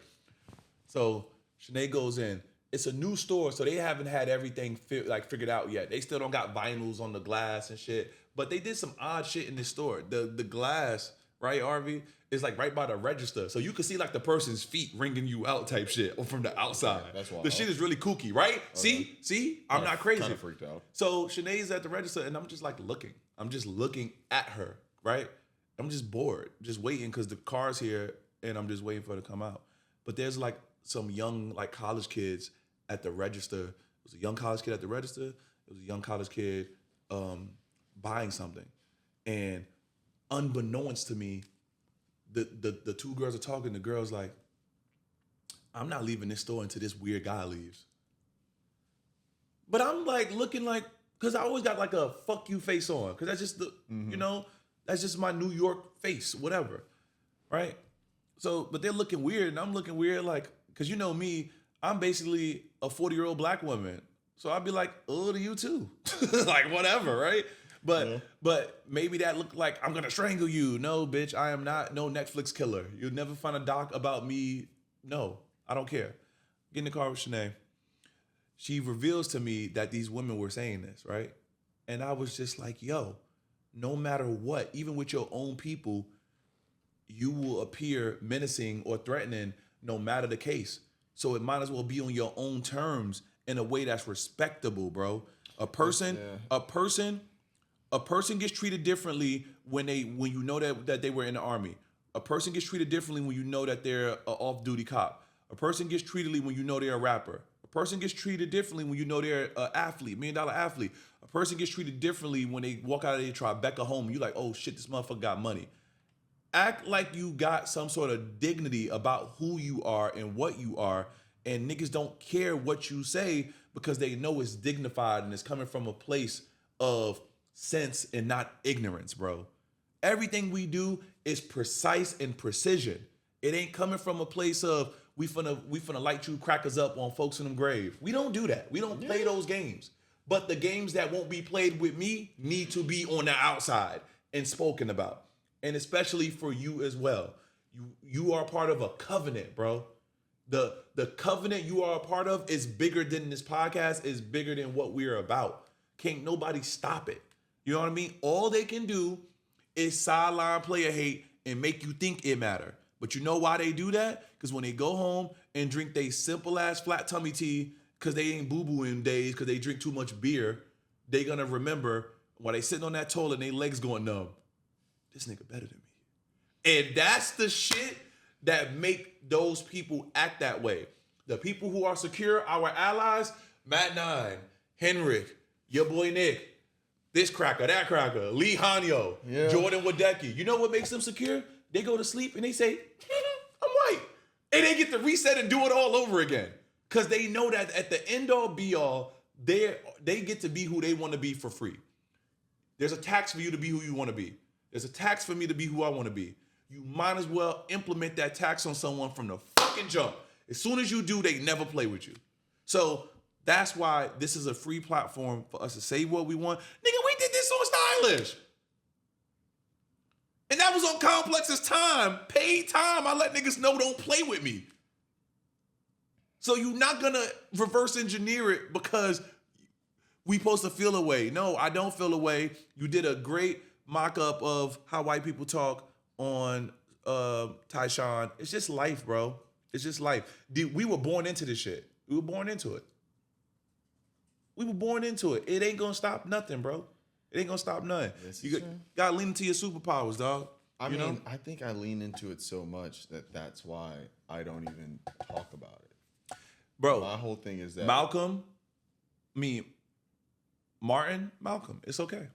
So Shanae goes in. It's a new store, so they haven't had everything figured out yet. They still don't got vinyls on the glass and shit. But they did some odd shit in this store. The glass, right, RV, is like right by the register. So you can see like the person's feet ringing you out type shit from the outside. That's wild. The shit is really kooky, right? Okay. See? I'm not crazy. Kind of freaked out. So Shanae's at the register and I'm just like looking. I'm just looking at her, right? I'm just bored, just waiting because the car's here and I'm just waiting for her to come out. But there's like some young like college kids at the register. It was a young college kid at the register. It was a young college kid buying something. And unbeknownst to me, the two girls are talking. The girl's like, I'm not leaving this store until this weird guy leaves. But I'm like looking like, because I always got like a fuck you face on. Because that's just the, that's just my New York face, whatever. Right? So, but they're looking weird and I'm looking weird like, because you know me, I'm basically a 40-year-old black woman. So I'd be like, oh, to you too. Like, whatever, right? But maybe that looked like I'm gonna strangle you. No, bitch, I am not no Netflix killer. You'll never find a doc about me. No, I don't care. Get in the car with Shanae. She reveals to me that these women were saying this, right? And I was just like, yo, no matter what, even with your own people, you will appear menacing or threatening no matter the case. So it might as well be on your own terms in a way that's respectable, bro. A person gets treated differently when you know that they were in the army. A person gets treated differently when you know that they're an off-duty cop. A person gets treated when you know they're a rapper. A person gets treated differently when you know they're an athlete, $1 million athlete. A person gets treated differently when they walk out of their Tribeca home. You're like, oh shit, this motherfucker got money. Act like you got some sort of dignity about who you are and what you are, and niggas don't care what you say because they know it's dignified and it's coming from a place of sense and not ignorance, bro. Everything we do is precise and precision. It ain't coming from a place of we finna light you crackers up on folks in them grave. We don't do that. We don't play those games. But the games that won't be played with me need to be on the outside and spoken about. And especially for you as well. You are part of a covenant, bro. The covenant you are a part of is bigger than this podcast, is bigger than what we're about. Can't nobody stop it. You know what I mean? All they can do is sideline player hate and make you think it matter. But you know why they do that? Because when they go home and drink they simple ass flat tummy tea because they ain't boo-booing days because they drink too much beer, they gonna remember while they sitting on that toilet and their legs going numb. This nigga better than me. And that's the shit that make those people act that way. The people who are secure, our allies, Matt Nine, Henrik, your boy Nick, this cracker, that cracker, Lee Hanyo, Jordan Wadecki. You know what makes them secure? They go to sleep and they say, I'm white. And they get to reset and do it all over again. Because they know that at the end all be all, they get to be who they want to be for free. There's a tax for you to be who you want to be. There's a tax for me to be who I want to be. You might as well implement that tax on someone from the fucking jump. As soon as you do, they never play with you. So that's why this is a free platform for us to say what we want. Nigga, we did this on Stylish. And that was on Complex's time. Paid time. I let niggas know don't play with me. So you're not going to reverse engineer it because we supposed to feel a way. No, I don't feel a way. You did a great mock-up of how white people talk on Tyshawn. It's just life, bro. It's just life. We were born into this shit. We were born into it. We were born into it. It ain't gonna stop nothing, bro. It ain't gonna stop nothing. You gotta lean into your superpowers, dog. I think I lean into it so much that's why I don't even talk about it. Bro, my whole thing is that Malcolm, it's okay.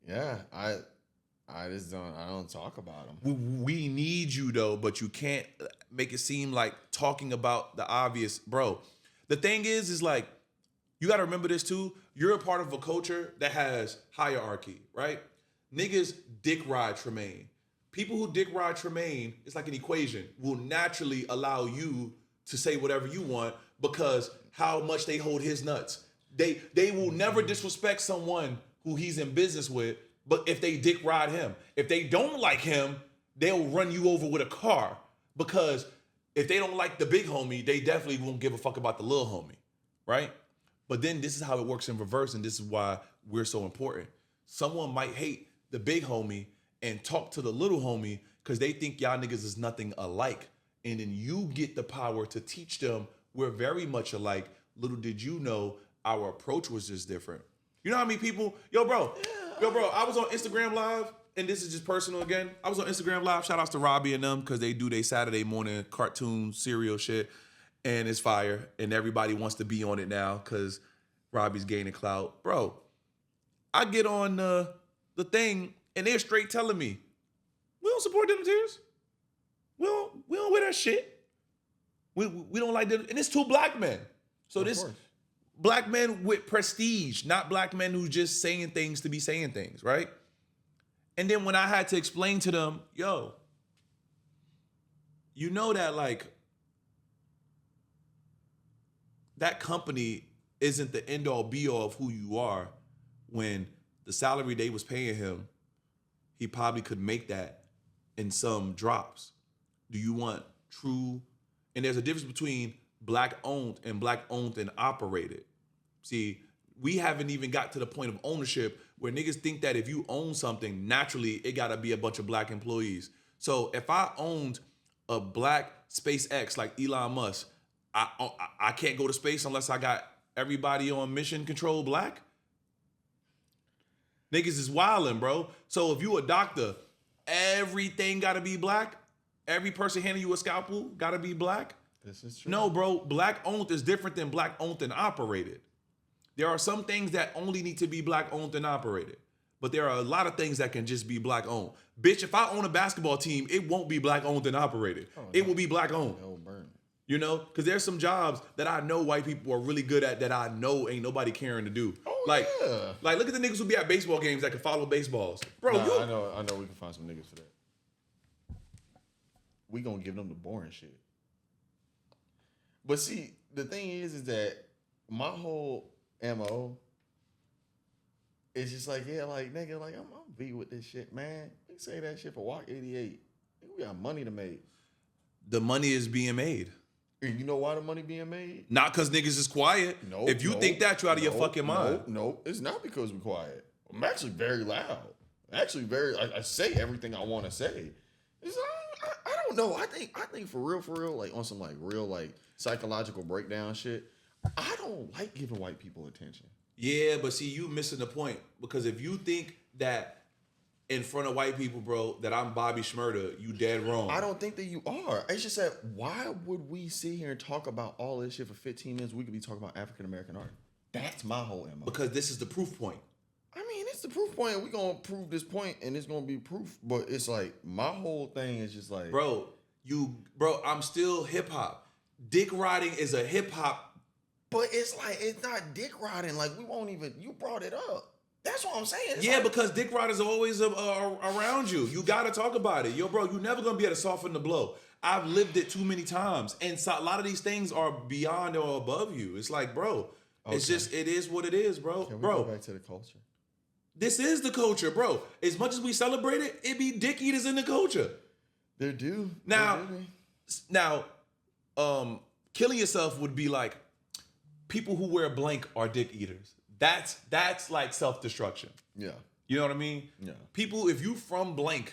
Yeah, I just don't talk about them. We need you though, but you can't make it seem like talking about the obvious, bro. The thing is like, you got to remember this too. You're a part of a culture that has hierarchy, right? Niggas dick ride Tremaine. People who dick ride Tremaine, it's like an equation, will naturally allow you to say whatever you want because how much they hold his nuts. They will never disrespect someone who he's in business with, but if they dick ride him. If they don't like him, they'll run you over with a car because if they don't like the big homie, they definitely won't give a fuck about the little homie, right? But then this is how it works in reverse, and this is why we're so important. Someone might hate the big homie and talk to the little homie because they think y'all niggas is nothing alike. And then you get the power to teach them we're very much alike. Little did you know our approach was just different. You know how many people, yo bro, I was on Instagram Live, and this is just personal again. I was on Instagram Live, shout outs to Robbie and them, because they do their Saturday morning cartoon serial shit. And it's fire, and everybody wants to be on it now because Robbie's gaining clout. Bro, I get on the thing, and they're straight telling me, we don't support them tears. We don't wear that shit. We don't like that. And it's two black men. So Of this course. black men with prestige, not black men who just saying things to be saying things, right? And then when I had to explain to them, yo, you know that like that company isn't the end all be all of who you are. When the salary they was paying him, he probably could make that in some drops. Do you want true? And there's a difference between black owned and operated. See, we haven't even got to the point of ownership where niggas think that if you own something, naturally it gotta be a bunch of black employees. So if I owned a black SpaceX like Elon Musk, I can't go to space unless I got everybody on mission control black. Niggas is wildin', bro. So if you a doctor, everything gotta be black. Every person handing you a scalpel gotta be black. This is true. No, bro. Black owned is different than black owned and operated. There are some things that only need to be black owned and operated. But there are a lot of things that can just be black owned. Bitch, if I own a basketball team, it won't be black owned and operated. It will be black owned. It'll burn. You know? Because there's some jobs that I know white people are really good at that I know ain't nobody caring to do. Oh, like, yeah. like, look at the niggas who be at baseball games that can follow baseballs. Bro, Nah, you... I know we can find some niggas for that. We gonna give them the boring shit. But see, the thing is that my whole MO is just like, yeah, like, nigga, like, I'm be with this shit, man. We say that shit for Walk 88. We got money to make. The money is being made. And you know why the money being made? Not because niggas is quiet. No. If you think that, you're out of your fucking mind. No, it's not because we're quiet. I'm actually very loud. Actually, I say everything I want to say. I don't know. I think for real, like on some like real like psychological breakdown shit. I don't like giving white people attention. Yeah, but see, you missing the point because if you think that in front of white people, bro, that I'm Bobby Shmurda, you dead wrong. I don't think that you are. It's just that why would we sit here and talk about all this shit for 15 minutes? We could be talking about African American art. That's my whole MO. Because this is the proof point. I mean, it's the proof point. We're going to prove this point, and it's going to be proof. But it's like, my whole thing is just like... Bro, I'm still hip-hop. Dick riding is a hip-hop. But it's like, it's not dick riding. Like, we won't even... You brought it up. That's what I'm saying. It's yeah, like, because dick riders are always around you. You got to talk about it. Yo, bro, you're never going to be able to soften the blow. I've lived it too many times. And so a lot of these things are beyond or above you. It's like, bro, it's just, it is what it is, bro. Can we go back to the culture? This is the culture, bro. As much as we celebrate it, it be dick eaters in the culture. They do. Now, killing yourself would be like people who wear blank are dick eaters. That's like self-destruction. Yeah. You know what I mean? Yeah. People, if you from blank,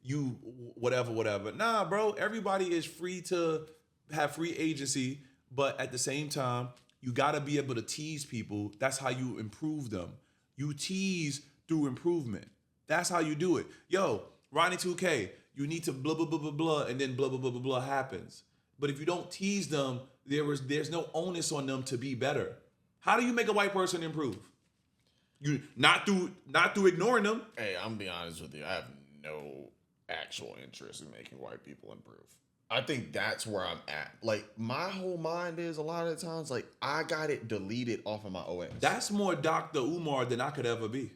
you whatever. Nah, bro. Everybody is free to have free agency, but at the same time, you gotta be able to tease people. That's how you improve them. You tease through improvement. That's how you do it. Yo, Ronnie 2K, you need to blah, blah, blah, blah, blah, and then blah, blah, blah, blah, blah happens. But if you don't tease them, there's no onus on them to be better. How do you make a white person improve? You not through ignoring them. Hey, I'm gonna be honest with you. I have no actual interest in making white people improve. I think that's where I'm at. Like, my whole mind is a lot of the times, like, I got it deleted off of my OS. That's more Dr. Umar than I could ever be.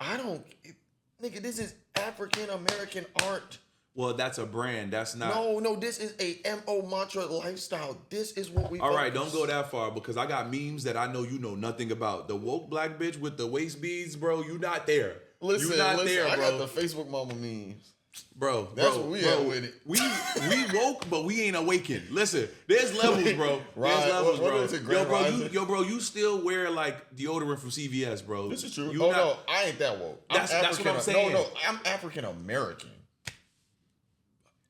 Nigga, this is African American art. Well, that's a brand. That's not. No, this is a MO mantra lifestyle. This is what we. All right, don't go that far because I got memes that I know you know nothing about. The woke black bitch with the waist beads, bro. You not there. Listen, you not there, bro. I got the Facebook mama memes. Bro, that's what we at with it. We woke, but we ain't awakened. Listen, there's levels, bro. There's levels, bro. Yo, bro, you still wear like deodorant from CVS, bro. This is true. No, I ain't that woke. That's what I'm saying. No, I'm African American.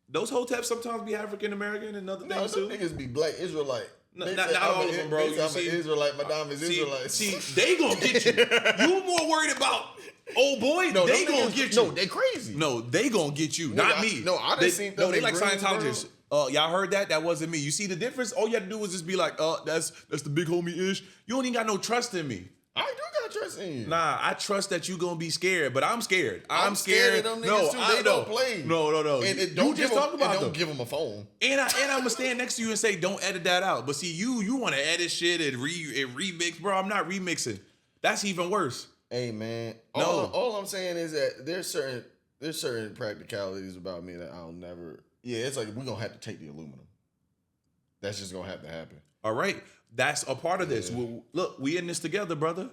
Those hoteps sometimes be African American and other things too. Niggas be black Israelite. Not all of them, bro. I'm an Israelite. My dom is Israelite. See, they gonna get you. You more worried about old boy? No, they gonna get you. No, they crazy. No, they gonna get you. Not me. I done seen them. No, they like Scientologists. Y'all heard that? That wasn't me. You see the difference? All you had to do was just be like, that's the big homie ish. You don't even got no trust in me. I do got trust in you. Nah, I trust that you gonna be scared, but I'm scared. I'm scared scared. of them No, niggas too. I They don't don't play. No. And You just talk about them. Don't give them a phone. And I'm gonna stand next to you and say, don't edit that out. But see, you want to edit shit and remix, bro. I'm not remixing. That's even worse. Hey man, No. all I'm saying is that there's certain practicalities about me that I'll never. Yeah, it's like we're gonna have to take the aluminum. That's just gonna have to happen. All right, that's a part of this. Well, look, we in this together, brother.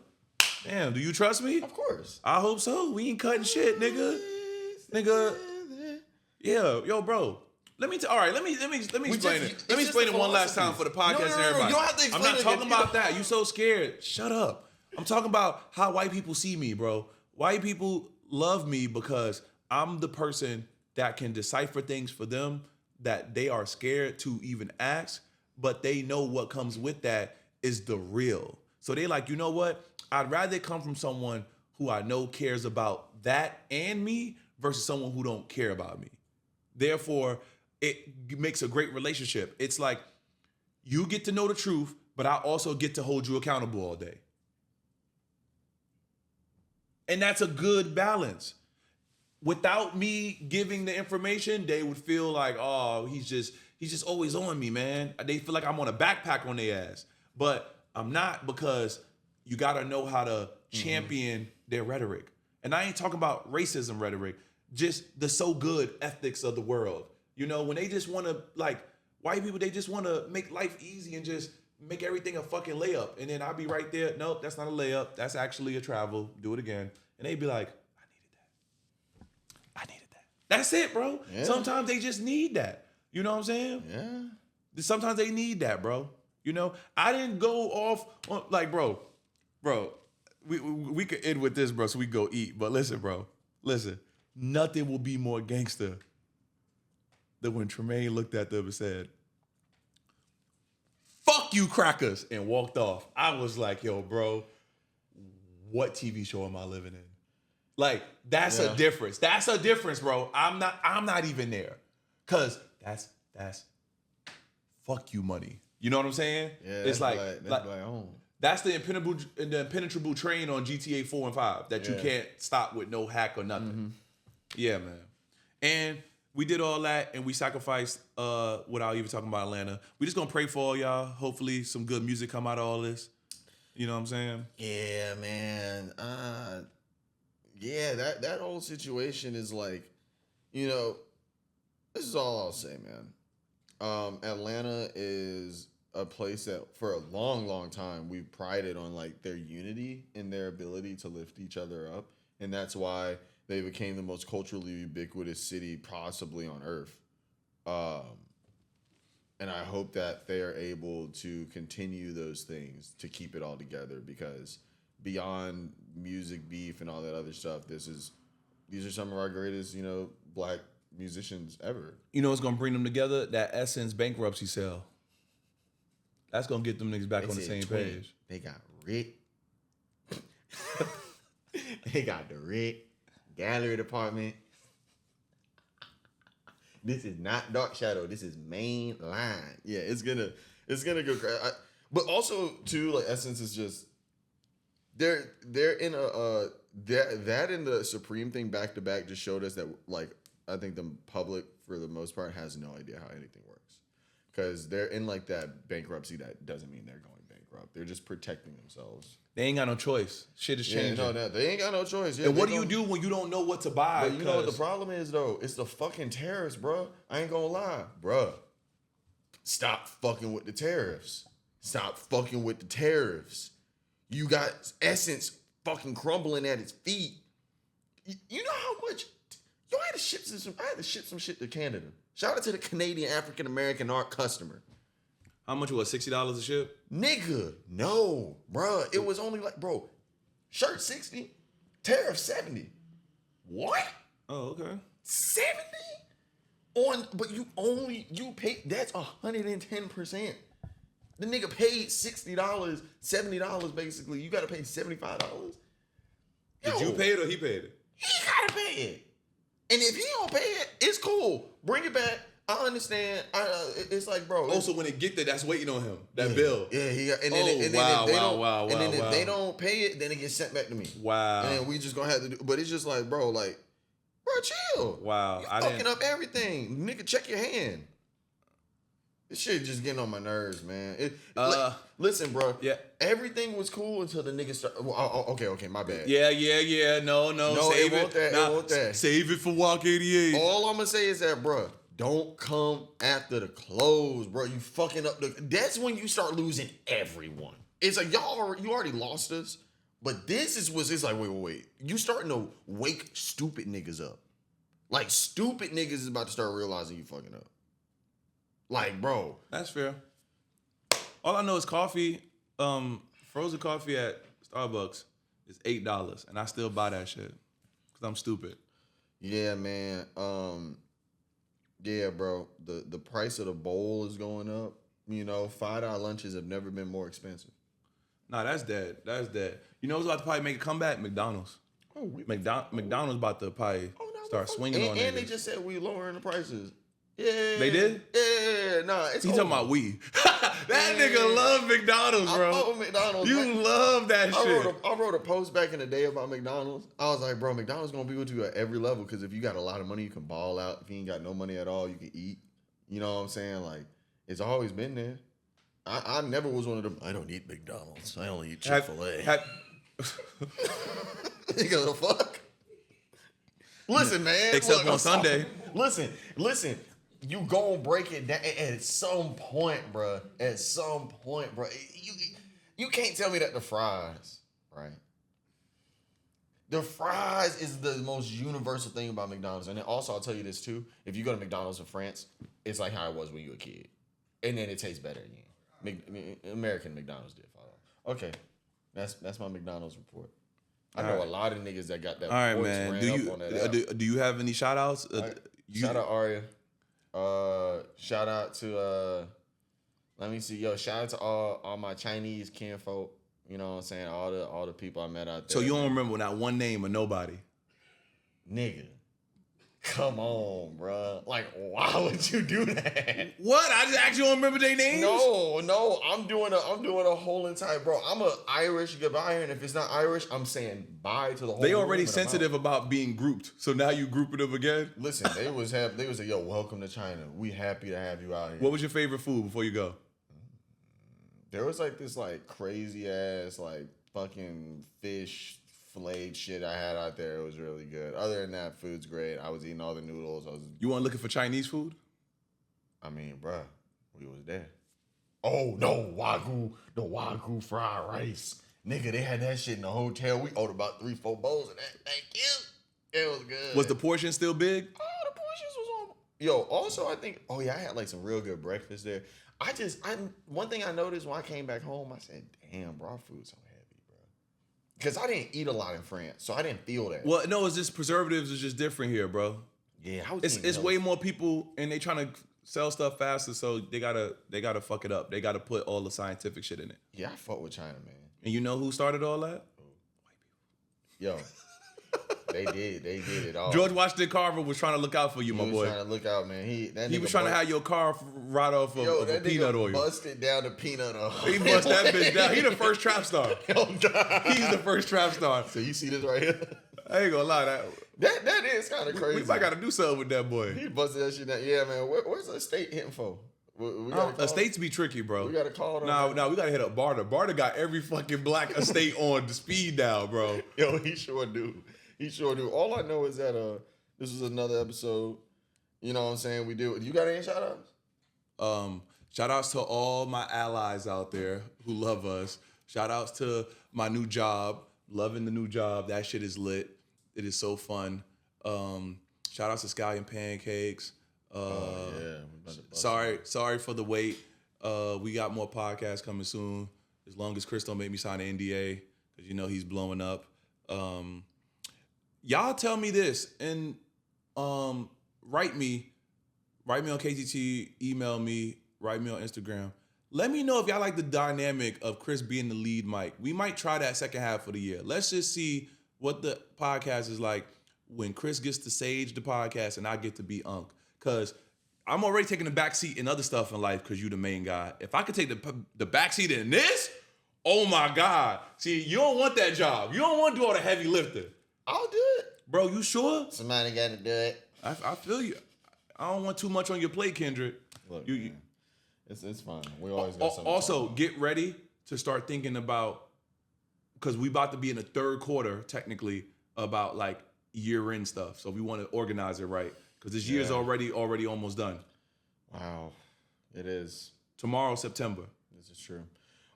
Damn, do you trust me? Of course. I hope so. We ain't cutting shit, nigga. Yeah, yo, bro. Let me explain it. Let me explain it one last time for the podcast and everybody. You don't have to explain I'm not talking about that. You so scared. Shut up. I'm talking about how white people see me, bro. White people love me because I'm the person that can decipher things for them that they are scared to even ask, but they know what comes with that is the real. So they like, you know what? I'd rather come from someone who I know cares about that and me versus someone who don't care about me. Therefore, it makes a great relationship. It's like you get to know the truth, but I also get to hold you accountable all day. And that's a good balance. Without me giving the information, they would feel like, oh, he's just always on me, man. They feel like I'm on a backpack on their ass. But I'm not, because you gotta know how to champion their rhetoric. And I ain't talking about racism rhetoric, just the so good ethics of the world. You know, when they just wanna, like, white people, they just wanna make life easy and just make everything a fucking layup. And then I'll be right there, nope, that's not a layup. That's actually a travel. Do it again. And they'd be like, I needed that. That's it, bro. Yeah. Sometimes they just need that. You know what I'm saying? Yeah. Sometimes they need that, bro. You know, I didn't go off on, like, bro, we could end with this, bro, so we go eat. But listen, bro, nothing will be more gangster than when Tremaine looked at them and said, fuck you, crackers, and walked off. I was like, yo, bro, what TV show am I living in? Like, that's a difference. That's a difference, bro. I'm not even there. Cause that's fuck you money. You know what I'm saying? Yeah, it's like home. That's the impenetrable train on GTA 4 and 5 that you can't stop with no hack or nothing. Mm-hmm. Yeah, man. And we did all that and we sacrificed without even talking about Atlanta. We just gonna pray for all y'all. Hopefully some good music come out of all this. You know what I'm saying? Yeah, man. Yeah, that whole situation is like, you know, this is all I'll say, man. Atlanta is a place that for a long, long time we've prided on like their unity and their ability to lift each other up. And that's why they became the most culturally ubiquitous city possibly on earth. And I hope that they are able to continue those things to keep it all together, because beyond music beef and all that other stuff, these are some of our greatest, you know, black musicians ever. You know what's gonna bring them together? That Essence bankruptcy sale. That's gonna get them niggas back on the same page. They got Rick. They got the Rick gallery department. This is not Dark Shadow. This is main line. Yeah, it's gonna go crazy. But also too, like Essence is just they're in that and the Supreme thing back to back just showed us that, like, I think the public for the most part has no idea how anything works, because they're in like that bankruptcy. That doesn't mean they're going bankrupt. They're just protecting themselves. They ain't got no choice. Shit is changing. No, they ain't got no choice. Yeah, and what do you do when you don't know what to buy? But you know what the problem is, though? It's the fucking tariffs, bro. I ain't gonna lie, bro. Stop fucking with the tariffs. Stop fucking with the tariffs. You got Essence fucking crumbling at its feet. You know how much? Yo, I had to ship some shit to Canada. Shout out to the Canadian African American art customer. How much was $60 a ship? Nigga, no, bro. It was only like, bro, shirt $60, tariff $70. What? Oh, okay. $70? But you pay, that's 110%. The nigga paid $60, $70 basically. You gotta pay $75. Did you pay it or he paid it? He gotta pay it. And if he don't pay it, it's cool. Bring it back. I understand. It's like, bro. Also, when it get there, that's waiting on him. That bill. Yeah, he got, and then, Oh, and then wow, if they wow, don't, wow, and then wow, if they wow. don't pay it, then it gets sent back to me. Wow. And then we just gonna have to do. But it's just like, bro, chill. Wow. You I fucking didn't. up everything, nigga. Check your hand. This shit just getting on my nerves, man. Listen, bro. Yeah. Everything was cool until the niggas started. Okay, my bad. Yeah. No. Save it won't that. Nah, it won't that. Save it for Walk 88. All I'm gonna say is that, bro, don't come after the clothes, bro. You fucking up the. That's when you start losing everyone. It's like you already lost us, but this is what's. It's like wait. You starting to wake stupid niggas up. Like stupid niggas is about to start realizing you fucking up. Like, bro. That's fair. All I know is coffee, frozen coffee at Starbucks is $8, and I still buy that shit because I'm stupid. Yeah, man. Yeah, bro. The price of the bowl is going up. You know, $5 lunches have never been more expensive. Nah, that's dead. You know what's about to probably make a comeback? McDonald's. McDonald's about to probably start swinging on it. And they just said we lowering the prices. Yeah. They did? Yeah, nah. It's He talking about we. That nigga love McDonald's, bro. I love McDonald's. You love that shit. I wrote a post back in the day about McDonald's. I was like, bro, McDonald's gonna be with you at every level because if you got a lot of money, you can ball out. If you ain't got no money at all, you can eat. You know what I'm saying? Like, it's always been there. I never was one of them. I don't eat McDonald's. I only eat Chick-fil-A. Nigga, the fuck? Listen, man. Except on Sunday. Listen. You gon' break it down at some point, bro. At some point, bro. You can't tell me that the fries, right? The fries is the most universal thing about McDonald's. And then also, I'll tell you this too. If you go to McDonald's in France, it's like how it was when you were a kid. And then it tastes better again. American McDonald's did follow. Okay. That's my McDonald's report. I know a lot of niggas that got that. All right, man. Do you have any shout outs? Shout out Aria. Shout out to let me see. Yo, shout out to all my Chinese kinfolk. You know what I'm saying? All the people I met out there. So you don't remember not one name or nobody? Nigga. Come on, bro. Like, why would you do that? What? I just actually don't remember their names? No. I'm doing a whole entire, bro. I'm a Irish goodbye, and if it's not Irish, I'm saying bye to the whole. They already sensitive about being grouped, so now you grouping them again. Listen, they was like, yo, welcome to China. We happy to have you out here. What was your favorite food before you go? There was like this like crazy ass like fucking fish flayed shit I had out there. It was really good. Other than that, food's great. I was eating all the noodles. You weren't looking for Chinese food? I mean, bruh, we was there. Oh no, the Wagyu fried rice. Nigga, they had that shit in the hotel. We owed about 3-4 bowls of that. Thank you. It was good. Was the portion still big? Oh, the portions was on. Yo, also I think, I had like some real good breakfast there. One thing I noticed when I came back home, I said, damn, bro, our food's so heavy, bro. Because I didn't eat a lot in France, so I didn't feel that. Well, no, it's just preservatives is just different here, bro. Yeah, it's way more people, and they trying to sell stuff faster, so they gotta fuck it up. They gotta put all the scientific shit in it. Yeah, I fuck with China, man. And you know who started all that? White people. Yo. They did it all. George Washington Carver was trying to look out for you, my boy. He was trying to look out, man. He was trying to have your car right off of peanut oil. Busted down the peanut oil. He bust that bitch down. He the first trap star. Oh, God. He's the first trap star. So you see this right here? I ain't gonna lie, that is kind of crazy. We might gotta do something with that boy. He busted that shit down. Yeah, man. Where's the estate hitting for? Estates be tricky, bro. We gotta call them. No, we gotta hit up Barter. Barter got every fucking black estate on the speed dial, bro. Yo, he sure do. All I know is that this was another episode. You know what I'm saying? We do. You got any shout outs? Shout outs to all my allies out there who love us. Shout outs to my new job. Loving the new job. That shit is lit. It is so fun. Shout outs to Scallion Pancakes. Sorry for the wait. We got more podcasts coming soon. As long as Chris don't make me sign an NDA, because you know he's blowing up. Y'all tell me this and write me on KTT, email me, write me on Instagram. Let me know if y'all like the dynamic of Chris being the lead mic. We might try that second half of the year. Let's just see what the podcast is like when Chris gets to sage the podcast and I get to be Unc. Because I'm already taking the back seat in other stuff in life because you the main guy. If I could take the back seat in this, oh my God. See, you don't want that job. You don't want to do all the heavy lifting. I'll do it. Bro, you sure? Somebody got to do it. I feel you. I don't want too much on your plate, Kendrick. Look, it's fine. We always got something. Also, get ready to start thinking about, because we about to be in the third quarter, technically, about like year-end stuff. So we want to organize it right. Because this year's already almost done. Wow. It is. Tomorrow, September. This is true.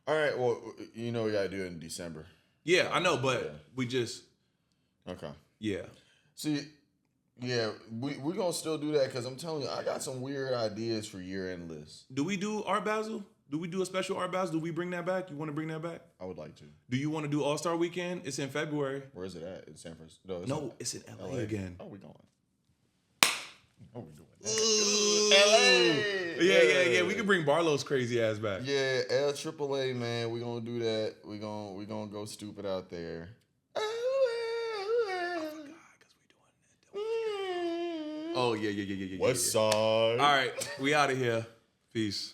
All right. Well, you know we got to do it in December. Yeah, I know, but we just... Okay. Yeah. See, yeah, we're going to still do that because I'm telling you, I got some weird ideas for year-end lists. Do we do Art Basel? Do we do a special Art Basel? Do we bring that back? You want to bring that back? I would like to. Do you want to do All-Star Weekend? It's in February. Where is it at? In San Francisco? No, it's in LA again. Oh, we going. Oh, we doing that. LA. Yeah. We can bring Barlow's crazy ass back. Yeah, LAAA, man. We gonna do that. We gonna go stupid out there. I forgot because we doing that. Oh yeah. West Side. All right, we out of here. Peace.